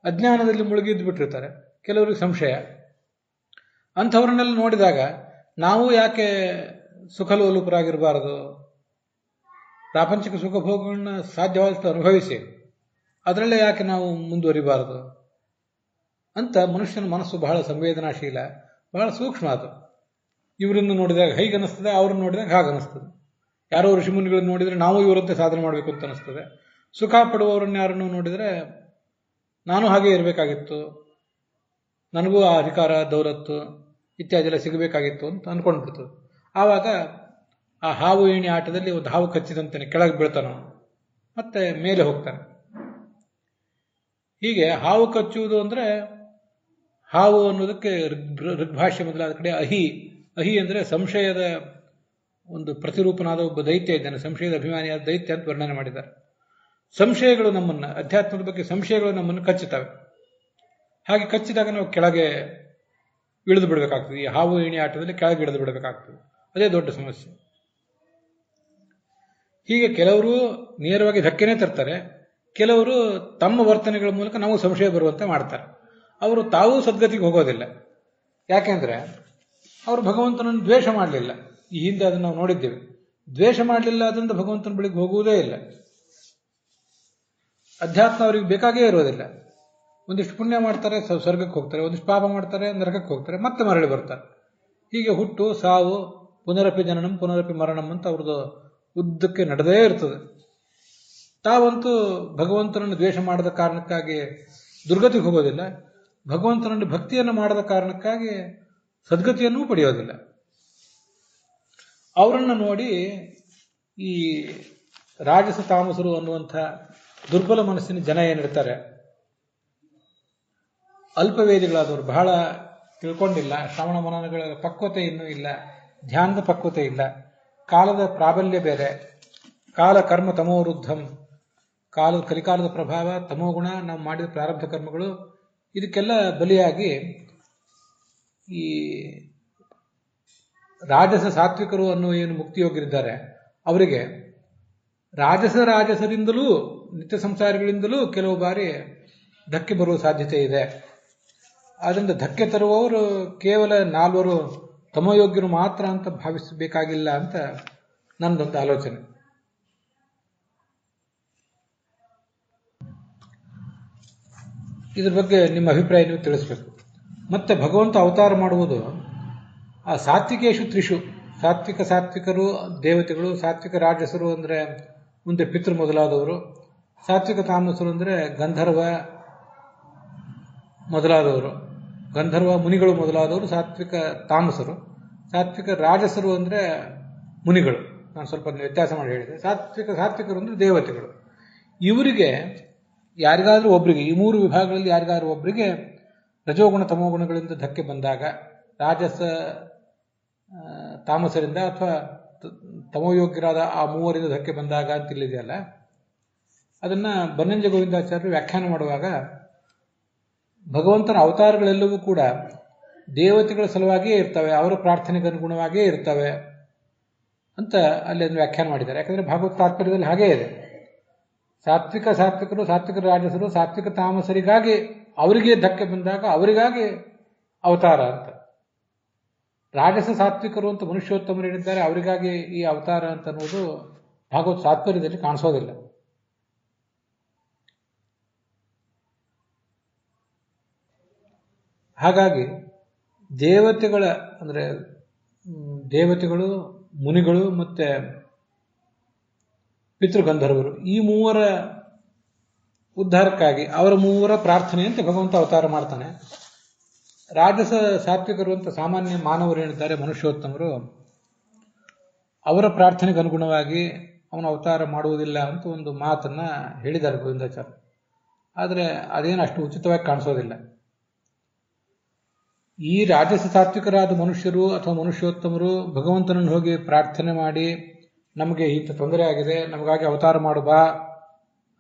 S1: ಅಜ್ಞಾನದಲ್ಲಿ ಮುಳುಗಿದ್ದು ಬಿಟ್ಟಿರ್ತಾರೆ. ಕೆಲವರಿಗೆ ಸಂಶಯ. ಅಂಥವ್ರನ್ನೆಲ್ಲ ನೋಡಿದಾಗ ನಾವು ಯಾಕೆ ಸುಖಲೋಲುಪರಾಗಿರಬಾರದು? ಪ್ರಾಪಂಚಿಕ ಸುಖ ಭೋಗಗಳನ್ನ ಸಾಧ್ಯವಾದಷ್ಟು ಅನುಭವಿಸಿ ಅದರಲ್ಲೇ ಯಾಕೆ ನಾವು ಮುಂದುವರಿಬಾರದು ಅಂತ ಮನುಷ್ಯನ ಮನಸ್ಸು ಬಹಳ ಸಂವೇದನಾಶೀಲ, ಬಹಳ ಸೂಕ್ಷ್ಮ. ಅದು ಇವರನ್ನು ನೋಡಿದಾಗ ಹೀಗನ್ನಿಸ್ತದೆ, ಅವ್ರನ್ನ ನೋಡಿದಾಗ ಹಾಗನ್ನಿಸ್ತದೆ. ಯಾರೋ ಋಷಿಮುನಿಗಳನ್ನು ನೋಡಿದರೆ ನಾವು ಇವರಂತೆ ಸಾಧನೆ ಮಾಡಬೇಕು ಅಂತ ಅನಿಸ್ತದೆ. ಸುಖ ಪಡುವವರನ್ನ ಯಾರನ್ನು ನೋಡಿದರೆ ನಾನು ಹಾಗೆ ಇರಬೇಕಾಗಿತ್ತು, ನನಗೂ ಆ ಅಧಿಕಾರ ದೌಲತ್ತು ಇತ್ಯಾದಿ ಎಲ್ಲ ಸಿಗಬೇಕಾಗಿತ್ತು ಅಂತ ಅಂದ್ಕೊಂಡ್ಬಿಡ್ತದೆ. ಆವಾಗ ಆ ಹಾವು ಏಣಿ ಆಟದಲ್ಲಿ ಒಂದು ಹಾವು ಕಚ್ಚಿದಂತಾನೆ ಕೆಳಗೆ ಬೀಳ್ತಾನ, ಮತ್ತೆ ಮೇಲೆ ಹೋಗ್ತಾನೆ. ಹೀಗೆ ಹಾವು ಕಚ್ಚುವುದು ಅಂದರೆ, ಹಾವು ಅನ್ನೋದಕ್ಕೆ ಋಗ್ಭಾಷ್ಯ ಮೊದಲಾದ ಕಡೆ ಅಹಿ ಅಂದರೆ ಸಂಶಯದ ಒಂದು ಪ್ರತಿರೂಪನಾದ ಒಬ್ಬ ದೈತ್ಯ ಇದ್ದಾನೆ, ಸಂಶಯದ ಅಭಿಮಾನಿಯಾದ ದೈತ್ಯ ಅಂತ ವರ್ಣನೆ ಮಾಡಿದ್ದಾರೆ. ಸಂಶಯಗಳು ನಮ್ಮನ್ನು, ಅಧ್ಯಾತ್ಮದ ಬಗ್ಗೆ ಸಂಶಯಗಳು ನಮ್ಮನ್ನು ಕಚ್ಚುತ್ತವೆ. ಹಾಗೆ ಕಚ್ಚಿದಾಗ ನಾವು ಕೆಳಗೆ ಇಳಿದು ಬಿಡಬೇಕಾಗ್ತದೆ. ಈ ಹಾವು ಏಣಿ ಆಟದಲ್ಲಿ ಕೆಳಗೆ ಇಳಿದು ಬಿಡಬೇಕಾಗ್ತದೆ. ಅದೇ ದೊಡ್ಡ ಸಮಸ್ಯೆ. ಹೀಗೆ ಕೆಲವರು ನೇರವಾಗಿ ಧಕ್ಕೆನೇ ತರ್ತಾರೆ, ಕೆಲವರು ತಮ್ಮ ವರ್ತನೆಗಳ ಮೂಲಕ ನಾವು ಸಂಶಯ ಬರುವಂತೆ ಮಾಡ್ತಾರೆ. ಅವರು ತಾವೂ ಸದ್ಗತಿಗೆ ಹೋಗೋದಿಲ್ಲ. ಯಾಕೆಂದ್ರೆ ಅವರು ಭಗವಂತನನ್ನು ದ್ವೇಷ ಮಾಡಲಿಲ್ಲ. ಈ ಹಿಂದೆ ಅದನ್ನು ನಾವು ನೋಡಿದ್ದೇವೆ. ದ್ವೇಷ ಮಾಡಲಿಲ್ಲ, ಅದರಿಂದ ಭಗವಂತನ ಬಳಿಗೆ ಹೋಗುವುದೇ ಇಲ್ಲ. ಅಧ್ಯಾತ್ಮ ಅವರಿಗೆ ಬೇಕಾಗೇ ಇರೋದಿಲ್ಲ. ಒಂದಿಷ್ಟು ಪುಣ್ಯ ಮಾಡ್ತಾರೆ, ಸ್ವರ್ಗಕ್ಕೆ ಹೋಗ್ತಾರೆ, ಒಂದಿಷ್ಟು ಪಾಪ ಮಾಡ್ತಾರೆ, ನರಕಕ್ಕೆ ಹೋಗ್ತಾರೆ, ಮತ್ತೆ ಮರಳಿ ಬರ್ತಾರೆ. ಹೀಗೆ ಹುಟ್ಟು ಸಾವು, ಪುನರಪಿ ಜನನಂ ಪುನರಪಿ ಮರಣಂ ಅಂತ ಅವ್ರದ್ದು ಉದ್ದಕ್ಕೆ ನಡೆದೇ ಇರ್ತದೆ. ತಾವಂತೂ ಭಗವಂತನನ್ನು ದ್ವೇಷ ಮಾಡದ ಕಾರಣಕ್ಕಾಗಿ ದುರ್ಗತಿಗೆ ಹೋಗೋದಿಲ್ಲ, ಭಗವಂತನನ್ನು ಭಕ್ತಿಯನ್ನು ಮಾಡದ ಕಾರಣಕ್ಕಾಗಿ ಸದ್ಗತಿಯನ್ನೂ ಪಡೆಯೋದಿಲ್ಲ. ಅವರನ್ನು ನೋಡಿ ಈ ರಾಜಸ ತಾಮಸರು ಅನ್ನುವಂಥ ದುರ್ಬಲ ಮನಸ್ಸಿನ ಜನ ಏನಿರ್ತಾರೆ, ಅಲ್ಪವೇದಿಗಳಾದವರು, ಬಹಳ ತಿಳ್ಕೊಂಡಿಲ್ಲ, ಶ್ರವಣ ಮನನಗಳ ಪಕ್ವತೆ ಇನ್ನೂ ಇಲ್ಲ, ಧ್ಯಾನದ ಪಕ್ವತೆ ಇಲ್ಲ, ಕಾಲದ ಪ್ರಾಬಲ್ಯ ಬೇರೆ, ಕಾಲ ಕರ್ಮ ತಮೋರುದ್ಧಂ, ಕಲಿಕಾಲದ ಪ್ರಭಾವ, ತಮೋಗುಣ, ನಾವು ಮಾಡಿದ ಪ್ರಾರಬ್ಧ ಕರ್ಮಗಳು, ಇದಕ್ಕೆಲ್ಲ ಬಲಿಯಾಗಿ ಈ ರಾಜಸ ಸಾತ್ವಿಕರು ಅನ್ನೋ ಏನು ಮುಕ್ತಿಯೋಗ್ಯರಿದ್ದಾರೆ ಅವರಿಗೆ ರಾಜಸರಿಂದಲೂ ನಿತ್ಯ ಸಂಸಾರಿಗಳಿಂದಲೂ ಕೆಲವು ಬಾರಿ ಧಕ್ಕೆ ಬರುವ ಸಾಧ್ಯತೆ ಇದೆ. ಆದ್ದರಿಂದ ಧಕ್ಕೆ ತರುವವರು ಕೇವಲ 4 ತಮೋಯೋಗ್ಯರು ಮಾತ್ರ ಅಂತ ಭಾವಿಸಬೇಕಾಗಿಲ್ಲ ಅಂತ ನನ್ನದೊಂದು ಆಲೋಚನೆ. ಇದ್ರ ಬಗ್ಗೆ ನಿಮ್ಮ ಅಭಿಪ್ರಾಯ ನೀವು ತಿಳಿಸ್ಬೇಕು. ಮತ್ತೆ ಭಗವಂತ ಅವತಾರ ಮಾಡುವುದು ಆ ಸಾತ್ವಿಕೇಶು ತ್ರಿಷು, ಸಾತ್ವಿಕರು ದೇವತೆಗಳು, ಸಾತ್ವಿಕ ರಾಜಸರು ಅಂದರೆ ಮುಂದೆ ಪಿತೃ ಮೊದಲಾದವರು, ಸಾತ್ವಿಕ ತಾಮಸರು ಅಂದರೆ ಗಂಧರ್ವ ಮೊದಲಾದವರು, ಗಂಧರ್ವ ಮುನಿಗಳು ಮೊದಲಾದವರು ಸಾತ್ವಿಕ ತಾಮಸರು. ಸಾತ್ವಿಕ ರಾಜಸರು ಅಂದರೆ ಮುನಿಗಳು. ನಾನು ಸ್ವಲ್ಪ ವ್ಯತ್ಯಾಸ ಮಾಡಿ ಹೇಳಿದೆ. ಸಾತ್ವಿಕರು ಅಂದರೆ ದೇವತೆಗಳು. ಇವರಿಗೆ ಯಾರಿಗಾದ್ರೂ ಒಬ್ಬರಿಗೆ, ಈ 3 ವಿಭಾಗಗಳಲ್ಲಿ ಯಾರಿಗಾದ್ರೂ ಒಬ್ಬರಿಗೆ ರಜೋಗುಣ ತಮೋಗುಣಗಳಿಂದ ಧಕ್ಕೆ ಬಂದಾಗ, ರಾಜಸ ತಾಮಸರಿಂದ ಅಥವಾ ತಮೋಯೋಗ್ಯರಾದ ಆ 3ರಿಂದ ಧಕ್ಕೆ ಬಂದಾಗ ಅಂತ ಇಲ್ಲಿದೆಯಲ್ಲ, ಅದನ್ನ ಬನ್ನಂಜ ಗೋವಿಂದಾಚಾರ್ಯರು ವ್ಯಾಖ್ಯಾನ ಮಾಡುವಾಗ ಭಗವಂತನ ಅವತಾರಗಳೆಲ್ಲವೂ ಕೂಡ ದೇವತೆಗಳ ಸಲುವಾಗಿಯೇ ಇರ್ತವೆ, ಅವರ ಪ್ರಾರ್ಥನೆಗೆ ಅನುಗುಣವಾಗಿಯೇ ಇರ್ತವೆ ಅಂತ ಅಲ್ಲಿ ಅದನ್ನು ವ್ಯಾಖ್ಯಾನ ಮಾಡಿದ್ದಾರೆ. ಯಾಕಂದ್ರೆ ಭಾಗವತ ತಾತ್ಪರ್ಯದಲ್ಲಿ ಹಾಗೇ ಇದೆ. ಸಾತ್ವಿಕರು, ಸಾತ್ವಿಕ ರಾಜಸರು, ಸಾತ್ವಿಕ ತಾಮಸರಿಗಾಗಿ ಅವರಿಗೆ ಧಕ್ಕೆ ಬಂದಾಗ ಅವರಿಗಾಗಿ ಅವತಾರ ಅಂತ. ರಾಜಸ ಸಾತ್ವಿಕರು ಅಂತ ಮನುಷ್ಯೋತ್ತಮರು ಏನಿದ್ದಾರೆ ಅವರಿಗಾಗಿ ಈ ಅವತಾರ ಅಂತ ಅನ್ನೋದು ಭಾಗವತ ತಾತ್ಪರ್ಯದಲ್ಲಿ ಕಾಣಿಸೋದಿಲ್ಲ. ಹಾಗಾಗಿ ದೇವತೆಗಳು, ಮುನಿಗಳು ಮತ್ತೆ ಪಿತೃಗಂಧರ್ವರು, ಈ 3ರ ಉದ್ಧಾರಕ್ಕಾಗಿ ಅವರ 3ರ ಪ್ರಾರ್ಥನೆಯಂತೆ ಭಗವಂತ ಅವತಾರ ಮಾಡ್ತಾನೆ. ರಾಜಸ ಸಾತ್ವಿಕರು ಅಂತ ಸಾಮಾನ್ಯ ಮಾನವರು ಏನಿದ್ದಾರೆ, ಮನುಷ್ಯೋತ್ತಮರು, ಅವರ ಪ್ರಾರ್ಥನೆಗೆ ಅನುಗುಣವಾಗಿ ಅವನು ಅವತಾರ ಮಾಡುವುದಿಲ್ಲ ಅಂತ ಒಂದು ಮಾತನ್ನ ಹೇಳಿದ್ದಾರೆ ಗೋವಿಂದಾಚಾರ್ಯ. ಆದರೆ ಅದೇನು ಅಷ್ಟು ಉಚಿತವಾಗಿ ಕಾಣಿಸೋದಿಲ್ಲ. ಈ ರಾಜಸ ಸಾತ್ವಿಕರಾದ ಮನುಷ್ಯರು ಅಥವಾ ಮನುಷ್ಯೋತ್ತಮರು ಭಗವಂತನನ್ನು ಹೋಗಿ ಪ್ರಾರ್ಥನೆ ಮಾಡಿ ನಮಗೆ ಇಂಥ ತೊಂದರೆ ಆಗಿದೆ, ನಮಗಾಗಿ ಅವತಾರ ಮಾಡು ಬಾ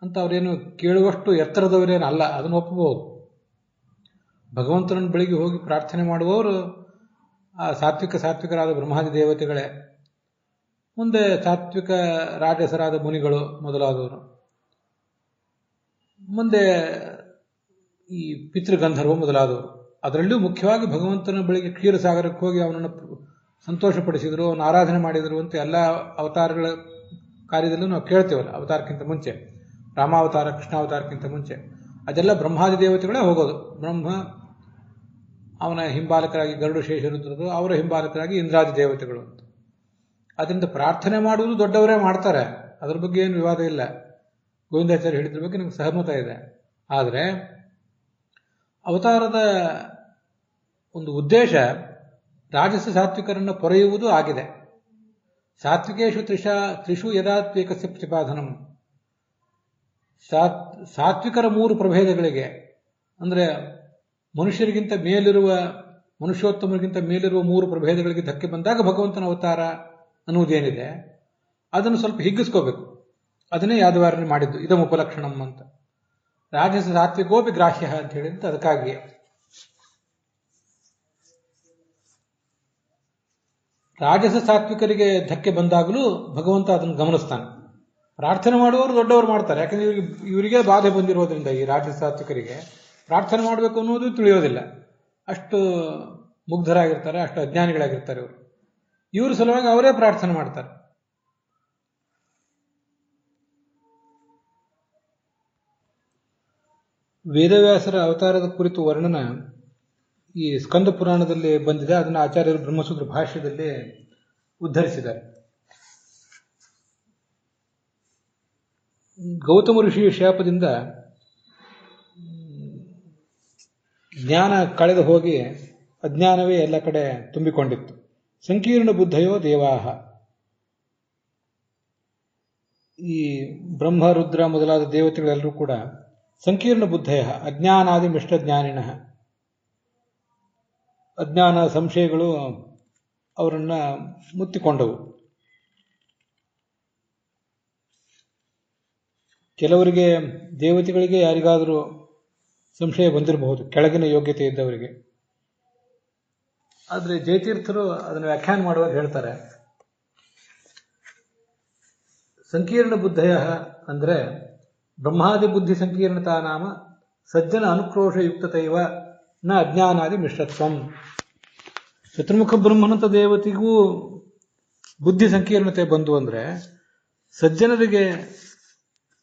S1: ಅಂತ ಅವರೇನು ಕೇಳುವಷ್ಟು ಎತ್ತರದವರೇನು ಅಲ್ಲ, ಅದನ್ನು ಒಪ್ಪಬಹುದು. ಭಗವಂತನ ಬಳಿಗೆ ಹೋಗಿ ಪ್ರಾರ್ಥನೆ ಮಾಡುವವರು ಆ ಸಾತ್ವಿಕರಾದ ಬ್ರಹ್ಮಾದಿ ದೇವತೆಗಳೇ, ಮುಂದೆ ಸಾತ್ವಿಕ ರಾಜಸರಾದ ಮುನಿಗಳು ಮೊದಲಾದವರು, ಮುಂದೆ ಈ ಪಿತೃಗಂಧರ್ವ ಮೊದಲಾದವರು. ಅದರಲ್ಲೂ ಮುಖ್ಯವಾಗಿ ಭಗವಂತನ ಬಳಿಗೆ ಕ್ಷೀರಸಾಗರಕ್ಕೆ ಹೋಗಿ ಅವನನ್ನು ಸಂತೋಷಪಡಿಸಿದರು, ಅವನು ಆರಾಧನೆ ಮಾಡಿದರು ಅಂತ ಎಲ್ಲ ಅವತಾರಗಳ ಕಾರ್ಯದಲ್ಲೂ ನಾವು ಕೇಳ್ತೇವಲ್ಲ. ಅವತಾರಕ್ಕಿಂತ ಮುಂಚೆ, ರಾಮಾವತಾರ, ಕೃಷ್ಣಾವತಾರಕ್ಕಿಂತ ಮುಂಚೆ ಅದೆಲ್ಲ ಬ್ರಹ್ಮಾದಿ ದೇವತೆಗಳೇ ಹೋಗೋದು. ಬ್ರಹ್ಮ, ಅವನ ಹಿಂಬಾಲಕರಾಗಿ ಗರುಡ ಶೇಷರುದ್ರರು, ಅವರ ಹಿಂಬಾಲಕರಾಗಿ ಇಂದ್ರಾದಿ ದೇವತೆಗಳು ಅಂತ. ಅದರಿಂದ ಪ್ರಾರ್ಥನೆ ಮಾಡುವುದು ದೊಡ್ಡವರೇ ಮಾಡ್ತಾರೆ, ಅದ್ರ ಬಗ್ಗೆ ಏನು ವಿವಾದ ಇಲ್ಲ. ಗೋವಿಂದಾಚಾರ್ಯ ಹೇಳಿದ್ರ ಬಗ್ಗೆ ನಮ್ಗೆ ಸಹಮತ ಇದೆ. ಆದರೆ ಅವತಾರದ ಒಂದು ಉದ್ದೇಶ ರಾಜಸ ಸಾತ್ವಿಕರನ್ನು ಪೊರೆಯುವುದು ಆಗಿದೆ. ಸಾತ್ವಿಕೇಶು ತ್ರಿಷು ಯದಾತ್ವಿಕಸ್ಯ ಪ್ರತಿಪಾದನಂ. ಸಾತ್ವಿಕರ ಮೂರು ಪ್ರಭೇದಗಳಿಗೆ ಅಂದರೆ ಮನುಷ್ಯೋತ್ತಮರಿಗಿಂತ ಮೇಲಿರುವ ಮೂರು ಪ್ರಭೇದಗಳಿಗೆ ಧಕ್ಕೆ ಬಂದಾಗ ಭಗವಂತನ ಅವತಾರ ಅನ್ನುವುದೇನಿದೆ ಅದನ್ನು ಸ್ವಲ್ಪ ಹಿಗ್ಗಿಸ್ಕೋಬೇಕು. ಅದನ್ನೇ ಯಾದವಾರನೆ ಮಾಡಿದ್ದು ಇದಮುಪಲಕ್ಷಣಂ ಅಂತ. ರಾಜಸ ಸಾತ್ವಿಕೋಪಿ ಗ್ರಾಹ್ಯ ಅಂತ ಹೇಳಿದ್ದು ಅದಕ್ಕಾಗಿಯೇ. ರಾಜಸ ಸಾತ್ವಿಕರಿಗೆ ಧಕ್ಕೆ ಬಂದಾಗಲೂ ಭಗವಂತ ಅದನ್ನು ಗಮನಿಸ್ತಾನೆ. ಪ್ರಾರ್ಥನೆ ಮಾಡುವವರು ದೊಡ್ಡವರು ಮಾಡ್ತಾರೆ, ಯಾಕಂದ್ರೆ ಇವರಿಗೆ ಬಾಧೆ ಬಂದಿರೋದ್ರಿಂದ ಈ ರಾಜಸ ಸಾತ್ವಿಕರಿಗೆ ಪ್ರಾರ್ಥನೆ ಮಾಡಬೇಕು ಅನ್ನೋದು ತಿಳಿಯೋದಿಲ್ಲ. ಅಷ್ಟು ಮುಗ್ಧರಾಗಿರ್ತಾರೆ, ಅಷ್ಟು ಅಜ್ಞಾನಿಗಳಾಗಿರ್ತಾರೆ ಇವರು. ಇವ್ರ ಸಲುವಾಗಿ ಅವರೇ ಪ್ರಾರ್ಥನೆ ಮಾಡ್ತಾರೆ. ವೇದವ್ಯಾಸರ ಅವತಾರದ ಕುರಿತು ವರ್ಣನ ಈ ಸ್ಕಂದ ಪುರಾಣದಲ್ಲಿ ಬಂದಿದೆ. ಅದನ್ನು ಆಚಾರ್ಯರು ಬ್ರಹ್ಮಸೂತ್ರ ಭಾಷ್ಯದಲ್ಲಿ ಉದ್ಧರಿಸಿದ್ದಾರೆ. ಗೌತಮ ಋಷಿಯ ಶಾಪದಿಂದ ಜ್ಞಾನ ಕಳೆದು ಹೋಗಿ ಅಜ್ಞಾನವೇ ಎಲ್ಲ ಕಡೆ ತುಂಬಿಕೊಂಡಿತ್ತು. ಸಂಕೀರ್ಣ ಬುದ್ಧಯೋ ದೇವಾಹ. ಈ ಬ್ರಹ್ಮ ರುದ್ರ ಮೊದಲಾದ ದೇವತೆಗಳೆಲ್ಲರೂ ಕೂಡ ಸಂಕೀರ್ಣ ಬುದ್ಧಯ ಅಜ್ಞಾನಾದಿ ಮಿಷ್ಟಜ್ಞಾನಿನ. ಅಜ್ಞಾನ ಸಂಶಯಗಳು ಅವರನ್ನ ಮುತ್ತಿಕೊಂಡವು. ಕೆಲವರಿಗೆ ದೇವತೆಗಳಿಗೆ ಯಾರಿಗಾದರೂ ಸಂಶಯ ಬಂದಿರಬಹುದು, ಕೆಳಗಿನ ಯೋಗ್ಯತೆ ಇದ್ದವರಿಗೆ. ಆದರೆ ಜಯತೀರ್ಥರು ಅದನ್ನು ವ್ಯಾಖ್ಯಾನ ಮಾಡುವಾಗ ಹೇಳ್ತಾರೆ, ಸಂಕೀರ್ಣ ಬುದ್ಧಯ ಅಂದರೆ ಬ್ರಹ್ಮಾದಿ ಬುದ್ಧಿ ಸಂಕೀರ್ಣತಾ ನಾಮ ಸಜ್ಜನ ಅನುಕ್ರೋಶಯುಕ್ತತೈವ ನ ಅಜ್ಞಾನಾದಿ ಮಿಶ್ರತ್ವಂ. ಚತುರ್ಮುಖ ಬ್ರಹ್ಮನಂತ ದೇವತೆಗೂ ಬುದ್ಧಿ ಸಂಕೀರ್ಣತೆ ಬಂದು ಅಂದರೆ ಸಜ್ಜನರಿಗೆ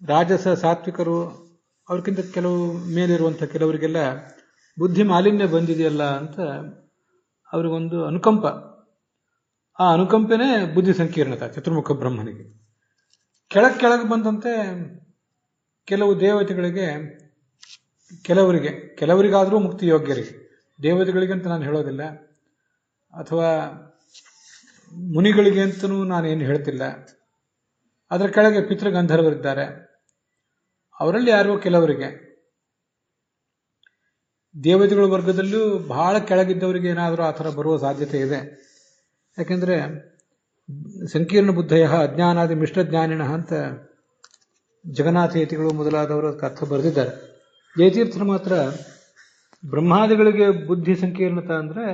S1: ರಾಜಸ ಸಾತ್ವಿಕರು ಅವ್ರಿಗಿಂತ ಕೆಲವು ಮೇಲಿರುವಂಥ ಕೆಲವರಿಗೆಲ್ಲ ಬುದ್ಧಿ ಮಾಲಿನ್ಯ ಬಂದಿದೆಯಲ್ಲ ಅಂತ ಅವ್ರಿಗೊಂದು ಅನುಕಂಪ. ಆ ಅನುಕಂಪನೇ ಬುದ್ಧಿ ಸಂಕೀರ್ಣತೆ ಚತುರ್ಮುಖ ಬ್ರಹ್ಮನಿಗೆ. ಕೆಳಗೆ ಬಂದಂತೆ ಕೆಲವು ದೇವತೆಗಳಿಗೆ, ಕೆಲವರಿಗಾದರೂ ಮುಕ್ತಿ ಯೋಗ್ಯರಿಗೆ, ದೇವತೆಗಳಿಗೆ ಅಂತ ನಾನು ಹೇಳೋದಿಲ್ಲ, ಅಥವಾ ಮುನಿಗಳಿಗೆ ಅಂತಲೂ ನಾನೇನು ಹೇಳ್ತಿಲ್ಲ. ಅದರ ಕೆಳಗೆ ಪಿತೃಗಂಧರ್ವರಿದ್ದಾರೆ, ಅವರಲ್ಲಿ ಯಾರೋ ಕೆಲವರಿಗೆ. ದೇವತೆಗಳ ವರ್ಗದಲ್ಲೂ ಬಹಳ ಕೆಳಗಿದ್ದವರಿಗೆ ಏನಾದರೂ ಆ ಥರ ಬರುವ ಸಾಧ್ಯತೆ ಇದೆ. ಯಾಕೆಂದರೆ ಸಂಕೀರ್ಣ ಬುದ್ಧಯ ಅಜ್ಞಾನಾದಿ ಮಿಷ್ಟಜ್ಞಾನಿನ ಅಂತ ಜಗನ್ನಾಥ ಯತಿಗಳು ಮೊದಲಾದವರು ಅದಕ್ಕೆ ಅರ್ಥ ಬರೆದಿದ್ದಾರೆ. ಜಯತೀರ್ಥರು ಮಾತ್ರ ಬ್ರಹ್ಮಾದಿಗಳಿಗೆ ಬುದ್ಧಿ ಸಂಕೀರ್ಣತ ಅಂದರೆ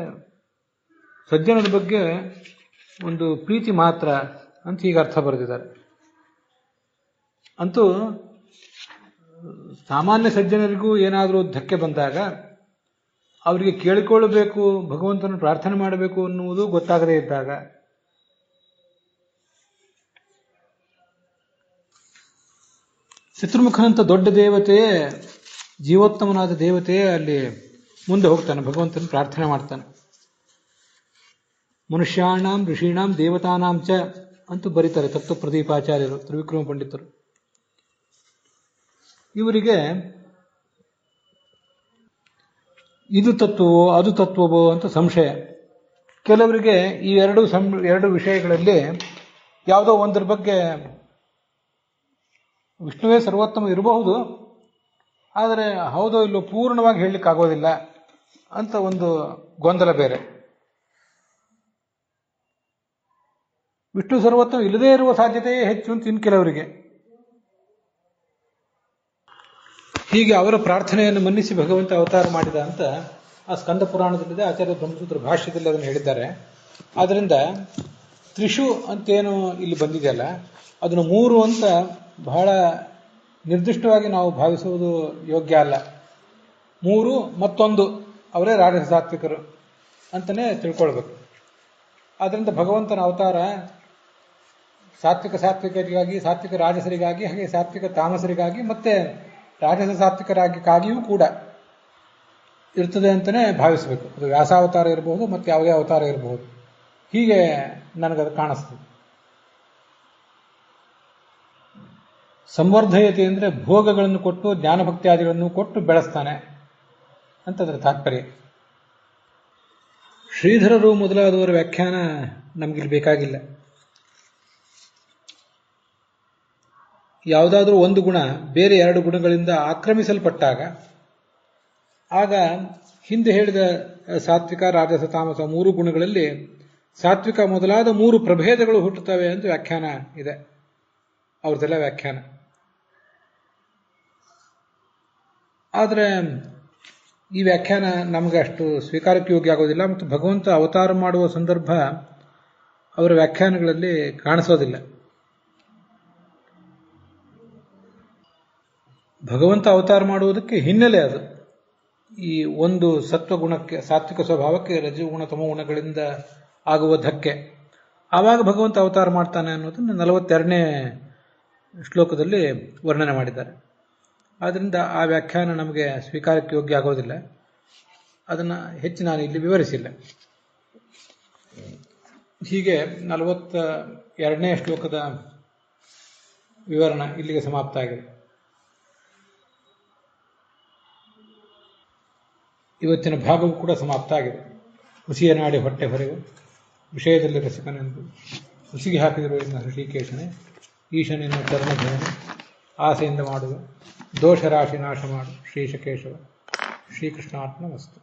S1: ಸಜ್ಜನದ ಬಗ್ಗೆ ಒಂದು ಪ್ರೀತಿ ಮಾತ್ರ ಅಂತ ಈಗ ಅರ್ಥ ಬರೆದಿದ್ದಾರೆ. ಅಂತೂ ಸಾಮಾನ್ಯ ಸಜ್ಜನರಿಗೂ ಏನಾದರೂ ಧಕ್ಕೆ ಬಂದಾಗ ಅವರಿಗೆ ಕೇಳಿಕೊಳ್ಳಬೇಕು, ಭಗವಂತನ ಪ್ರಾರ್ಥನೆ ಮಾಡಬೇಕು ಅನ್ನುವುದು ಗೊತ್ತಾಗದೇ ಇದ್ದಾಗ, ಶತ್ರುಮುಖನಂತ ದೊಡ್ಡ ದೇವತೆಯೇ, ಜೀವೋತ್ತಮನಾದ ದೇವತೆಯೇ ಅಲ್ಲಿ ಮುಂದೆ ಹೋಗ್ತಾನೆ, ಭಗವಂತನ ಪ್ರಾರ್ಥನೆ ಮಾಡ್ತಾನೆ. ಮನುಷ್ಯಾಣಾಂ ಋಷೀಣಾಂ ದೇವತಾನಾಂ ಚ ಅಂತೂ ಬರೀತಾರೆ ತತ್ವ ಪ್ರದೀಪಾಚಾರ್ಯರು, ತ್ರಿವಿಕ್ರಮ ಪಂಡಿತರು. ಇವರಿಗೆ ಇದು ತತ್ವವೋ ಅದು ತತ್ವವೋ ಅಂತ ಸಂಶಯ. ಕೆಲವರಿಗೆ ಈ ಎರಡು ವಿಷಯಗಳಲ್ಲಿ ಯಾವುದೋ ಒಂದರ ಬಗ್ಗೆ ವಿಷ್ಣುವೇ ಸರ್ವೋತ್ತಮ ಇರಬಹುದು, ಆದರೆ ಹೌದೋ ಇಲ್ಲೋ ಪೂರ್ಣವಾಗಿ ಹೇಳಲಿಕ್ಕಾಗೋದಿಲ್ಲ ಅಂತ ಒಂದು ಗೊಂದಲ ಬೇರೆ. ವಿಷ್ಣು ಸರ್ವೋತ್ತಮ ಇಲ್ಲದೇ ಇರುವ ಸಾಧ್ಯತೆಯೇ ಹೆಚ್ಚು ಅಂತ ಇನ್ನು ಕೆಲವರಿಗೆ. ಹೀಗೆ ಅವರ ಪ್ರಾರ್ಥನೆಯನ್ನು ಮನ್ನಿಸಿ ಭಗವಂತ ಅವತಾರ ಮಾಡಿದ ಅಂತ ಆ ಸ್ಕಂದ ಪುರಾಣದಲ್ಲಿದೆ. ಆಚಾರ್ಯ ಬ್ರಹ್ಮಸೂತ್ರ ಭಾಷ್ಯದಲ್ಲಿ ಅದನ್ನು ಹೇಳಿದ್ದಾರೆ. ಆದ್ದರಿಂದ ತ್ರಿಷು ಅಂತೇನು ಇಲ್ಲಿ ಬಂದಿದೆಯಲ್ಲ, ಅದನ್ನು 3 ಅಂತ ಬಹಳ ನಿರ್ದಿಷ್ಟವಾಗಿ ನಾವು ಭಾವಿಸುವುದು ಯೋಗ್ಯ ಅಲ್ಲ. 3 ಮತ್ತೊಂದು ಅವರೇ ರಾಜಸ ಸಾತ್ವಿಕರು ಅಂತಲೇ ತಿಳ್ಕೊಳ್ಬೇಕು. ಆದ್ದರಿಂದ ಭಗವಂತನ ಅವತಾರ ಸಾತ್ವಿಕರಿಗಾಗಿ, ಸಾತ್ವಿಕ ರಾಜಸರಿಗಾಗಿ, ಹಾಗೆ ಸಾತ್ವಿಕ ತಾಮಸರಿಗಾಗಿ, ಮತ್ತೆ ರಾಜಸ ಸಾತ್ವಿಕರಾಗಿಯೂ ಕೂಡ ಇರ್ತದೆ ಅಂತಲೇ ಭಾವಿಸಬೇಕು. ಅದು ವ್ಯಾಸಾವತಾರ ಇರಬಹುದು, ಮತ್ತೆ ಯಾವುದೇ ಅವತಾರ ಇರಬಹುದು. ಹೀಗೆ ನನಗದು ಕಾಣಿಸ್ತದೆ. ಸಂವರ್ಧಯತೆ ಅಂದರೆ ಭೋಗಗಳನ್ನು ಕೊಟ್ಟು ಜ್ಞಾನಭಕ್ತಿಯಾದಿಗಳನ್ನು ಕೊಟ್ಟು ಬೆಳೆಸ್ತಾನೆ. ಅಂತಂದ್ರೆ ತಾತ್ಪರ್ಯ. ಶ್ರೀಧರರು ಮೊದಲಾದವರ ವ್ಯಾಖ್ಯಾನ ನಮಗಿಲ್ಲಿ ಬೇಕಾಗಿಲ್ಲ. ಯಾವುದಾದ್ರೂ ಒಂದು ಗುಣ ಬೇರೆ ಎರಡು ಗುಣಗಳಿಂದ ಆಕ್ರಮಿಸಲ್ಪಟ್ಟಾಗ ಆಗ ಹಿಂದೆ ಹೇಳಿದ ಸಾತ್ವಿಕ, ರಾಜಸ, ತಾಮಸ ಮೂರು ಗುಣಗಳಲ್ಲಿ ಸಾತ್ವಿಕ ಮೊದಲಾದ ಮೂರು ಪ್ರಭೇದಗಳು ಹುಟ್ಟುತ್ತವೆ ಅಂತ ವ್ಯಾಖ್ಯಾನ ಇದೆ, ಅವ್ರದ್ದೆಲ್ಲ ವ್ಯಾಖ್ಯಾನ. ಆದರೆ ಈ ವ್ಯಾಖ್ಯಾನ ನಮಗೆ ಅಷ್ಟು ಸ್ವೀಕಾರಕ್ಕೆ ಯೋಗ್ಯ ಆಗೋದಿಲ್ಲ. ಮತ್ತು ಭಗವಂತ ಅವತಾರ ಮಾಡುವ ಸಂದರ್ಭ ಅವರ ವ್ಯಾಖ್ಯಾನಗಳಲ್ಲಿ ಕಾಣಿಸೋದಿಲ್ಲ. ಭಗವಂತ ಅವತಾರ ಮಾಡುವುದಕ್ಕೆ ಹಿನ್ನೆಲೆ ಅದು. ಈ ಒಂದು ಸತ್ವಗುಣಕ್ಕೆ, ಸಾತ್ವಿಕ ಸ್ವಭಾವಕ್ಕೆ ರಜಗುಣ ತಮೋಗುಣಗಳಿಂದ ಆಗುವ ಧಕ್ಕೆ, ಆವಾಗ ಭಗವಂತ ಅವತಾರ ಮಾಡ್ತಾನೆ ಅನ್ನೋದನ್ನು 42ನೇ ಶ್ಲೋಕದಲ್ಲಿ ವರ್ಣನೆ ಮಾಡಿದ್ದಾರೆ. ಆದ್ದರಿಂದ ಆ ವ್ಯಾಖ್ಯಾನ ನಮಗೆ ಸ್ವೀಕಾರಕ್ಕೆ ಯೋಗ್ಯ ಆಗೋದಿಲ್ಲ. ಅದನ್ನು ಹೆಚ್ಚು ನಾನು ಇಲ್ಲಿ ವಿವರಿಸಿಲ್ಲ. ಹೀಗೆ 42ನೇ ಶ್ಲೋಕದ ವಿವರಣ ಇಲ್ಲಿಗೆ ಸಮಾಪ್ತ ಆಗಿದೆ. ಇವತ್ತಿನ ಭಾಗವೂ ಕೂಡ ಸಮಾಪ್ತ ಆಗಿದೆ. ಹುಸಿಯ ನಾಡಿ ಹೊಟ್ಟೆ ಹೊರೆವು ವಿಷಯದಲ್ಲಿ ರಸಿಕನೆಂದು ಹುಸಿಗೆ ಹಾಕಿದರು ಎನ್ನ ಹೃಷಿಕೇಶನೇ, ಈಶನೆನ್ನ ಚರಣಧೇನು ಆಸೆಯಿಂದ ಮಾಡುವ ದೋಷರಾಶಿ ನಾಶ ಮಾಡು ಶ್ರೀಶಕೇಶವ. ಶ್ರೀಕೃಷ್ಣಾರ್ಪಣಮಸ್ತು.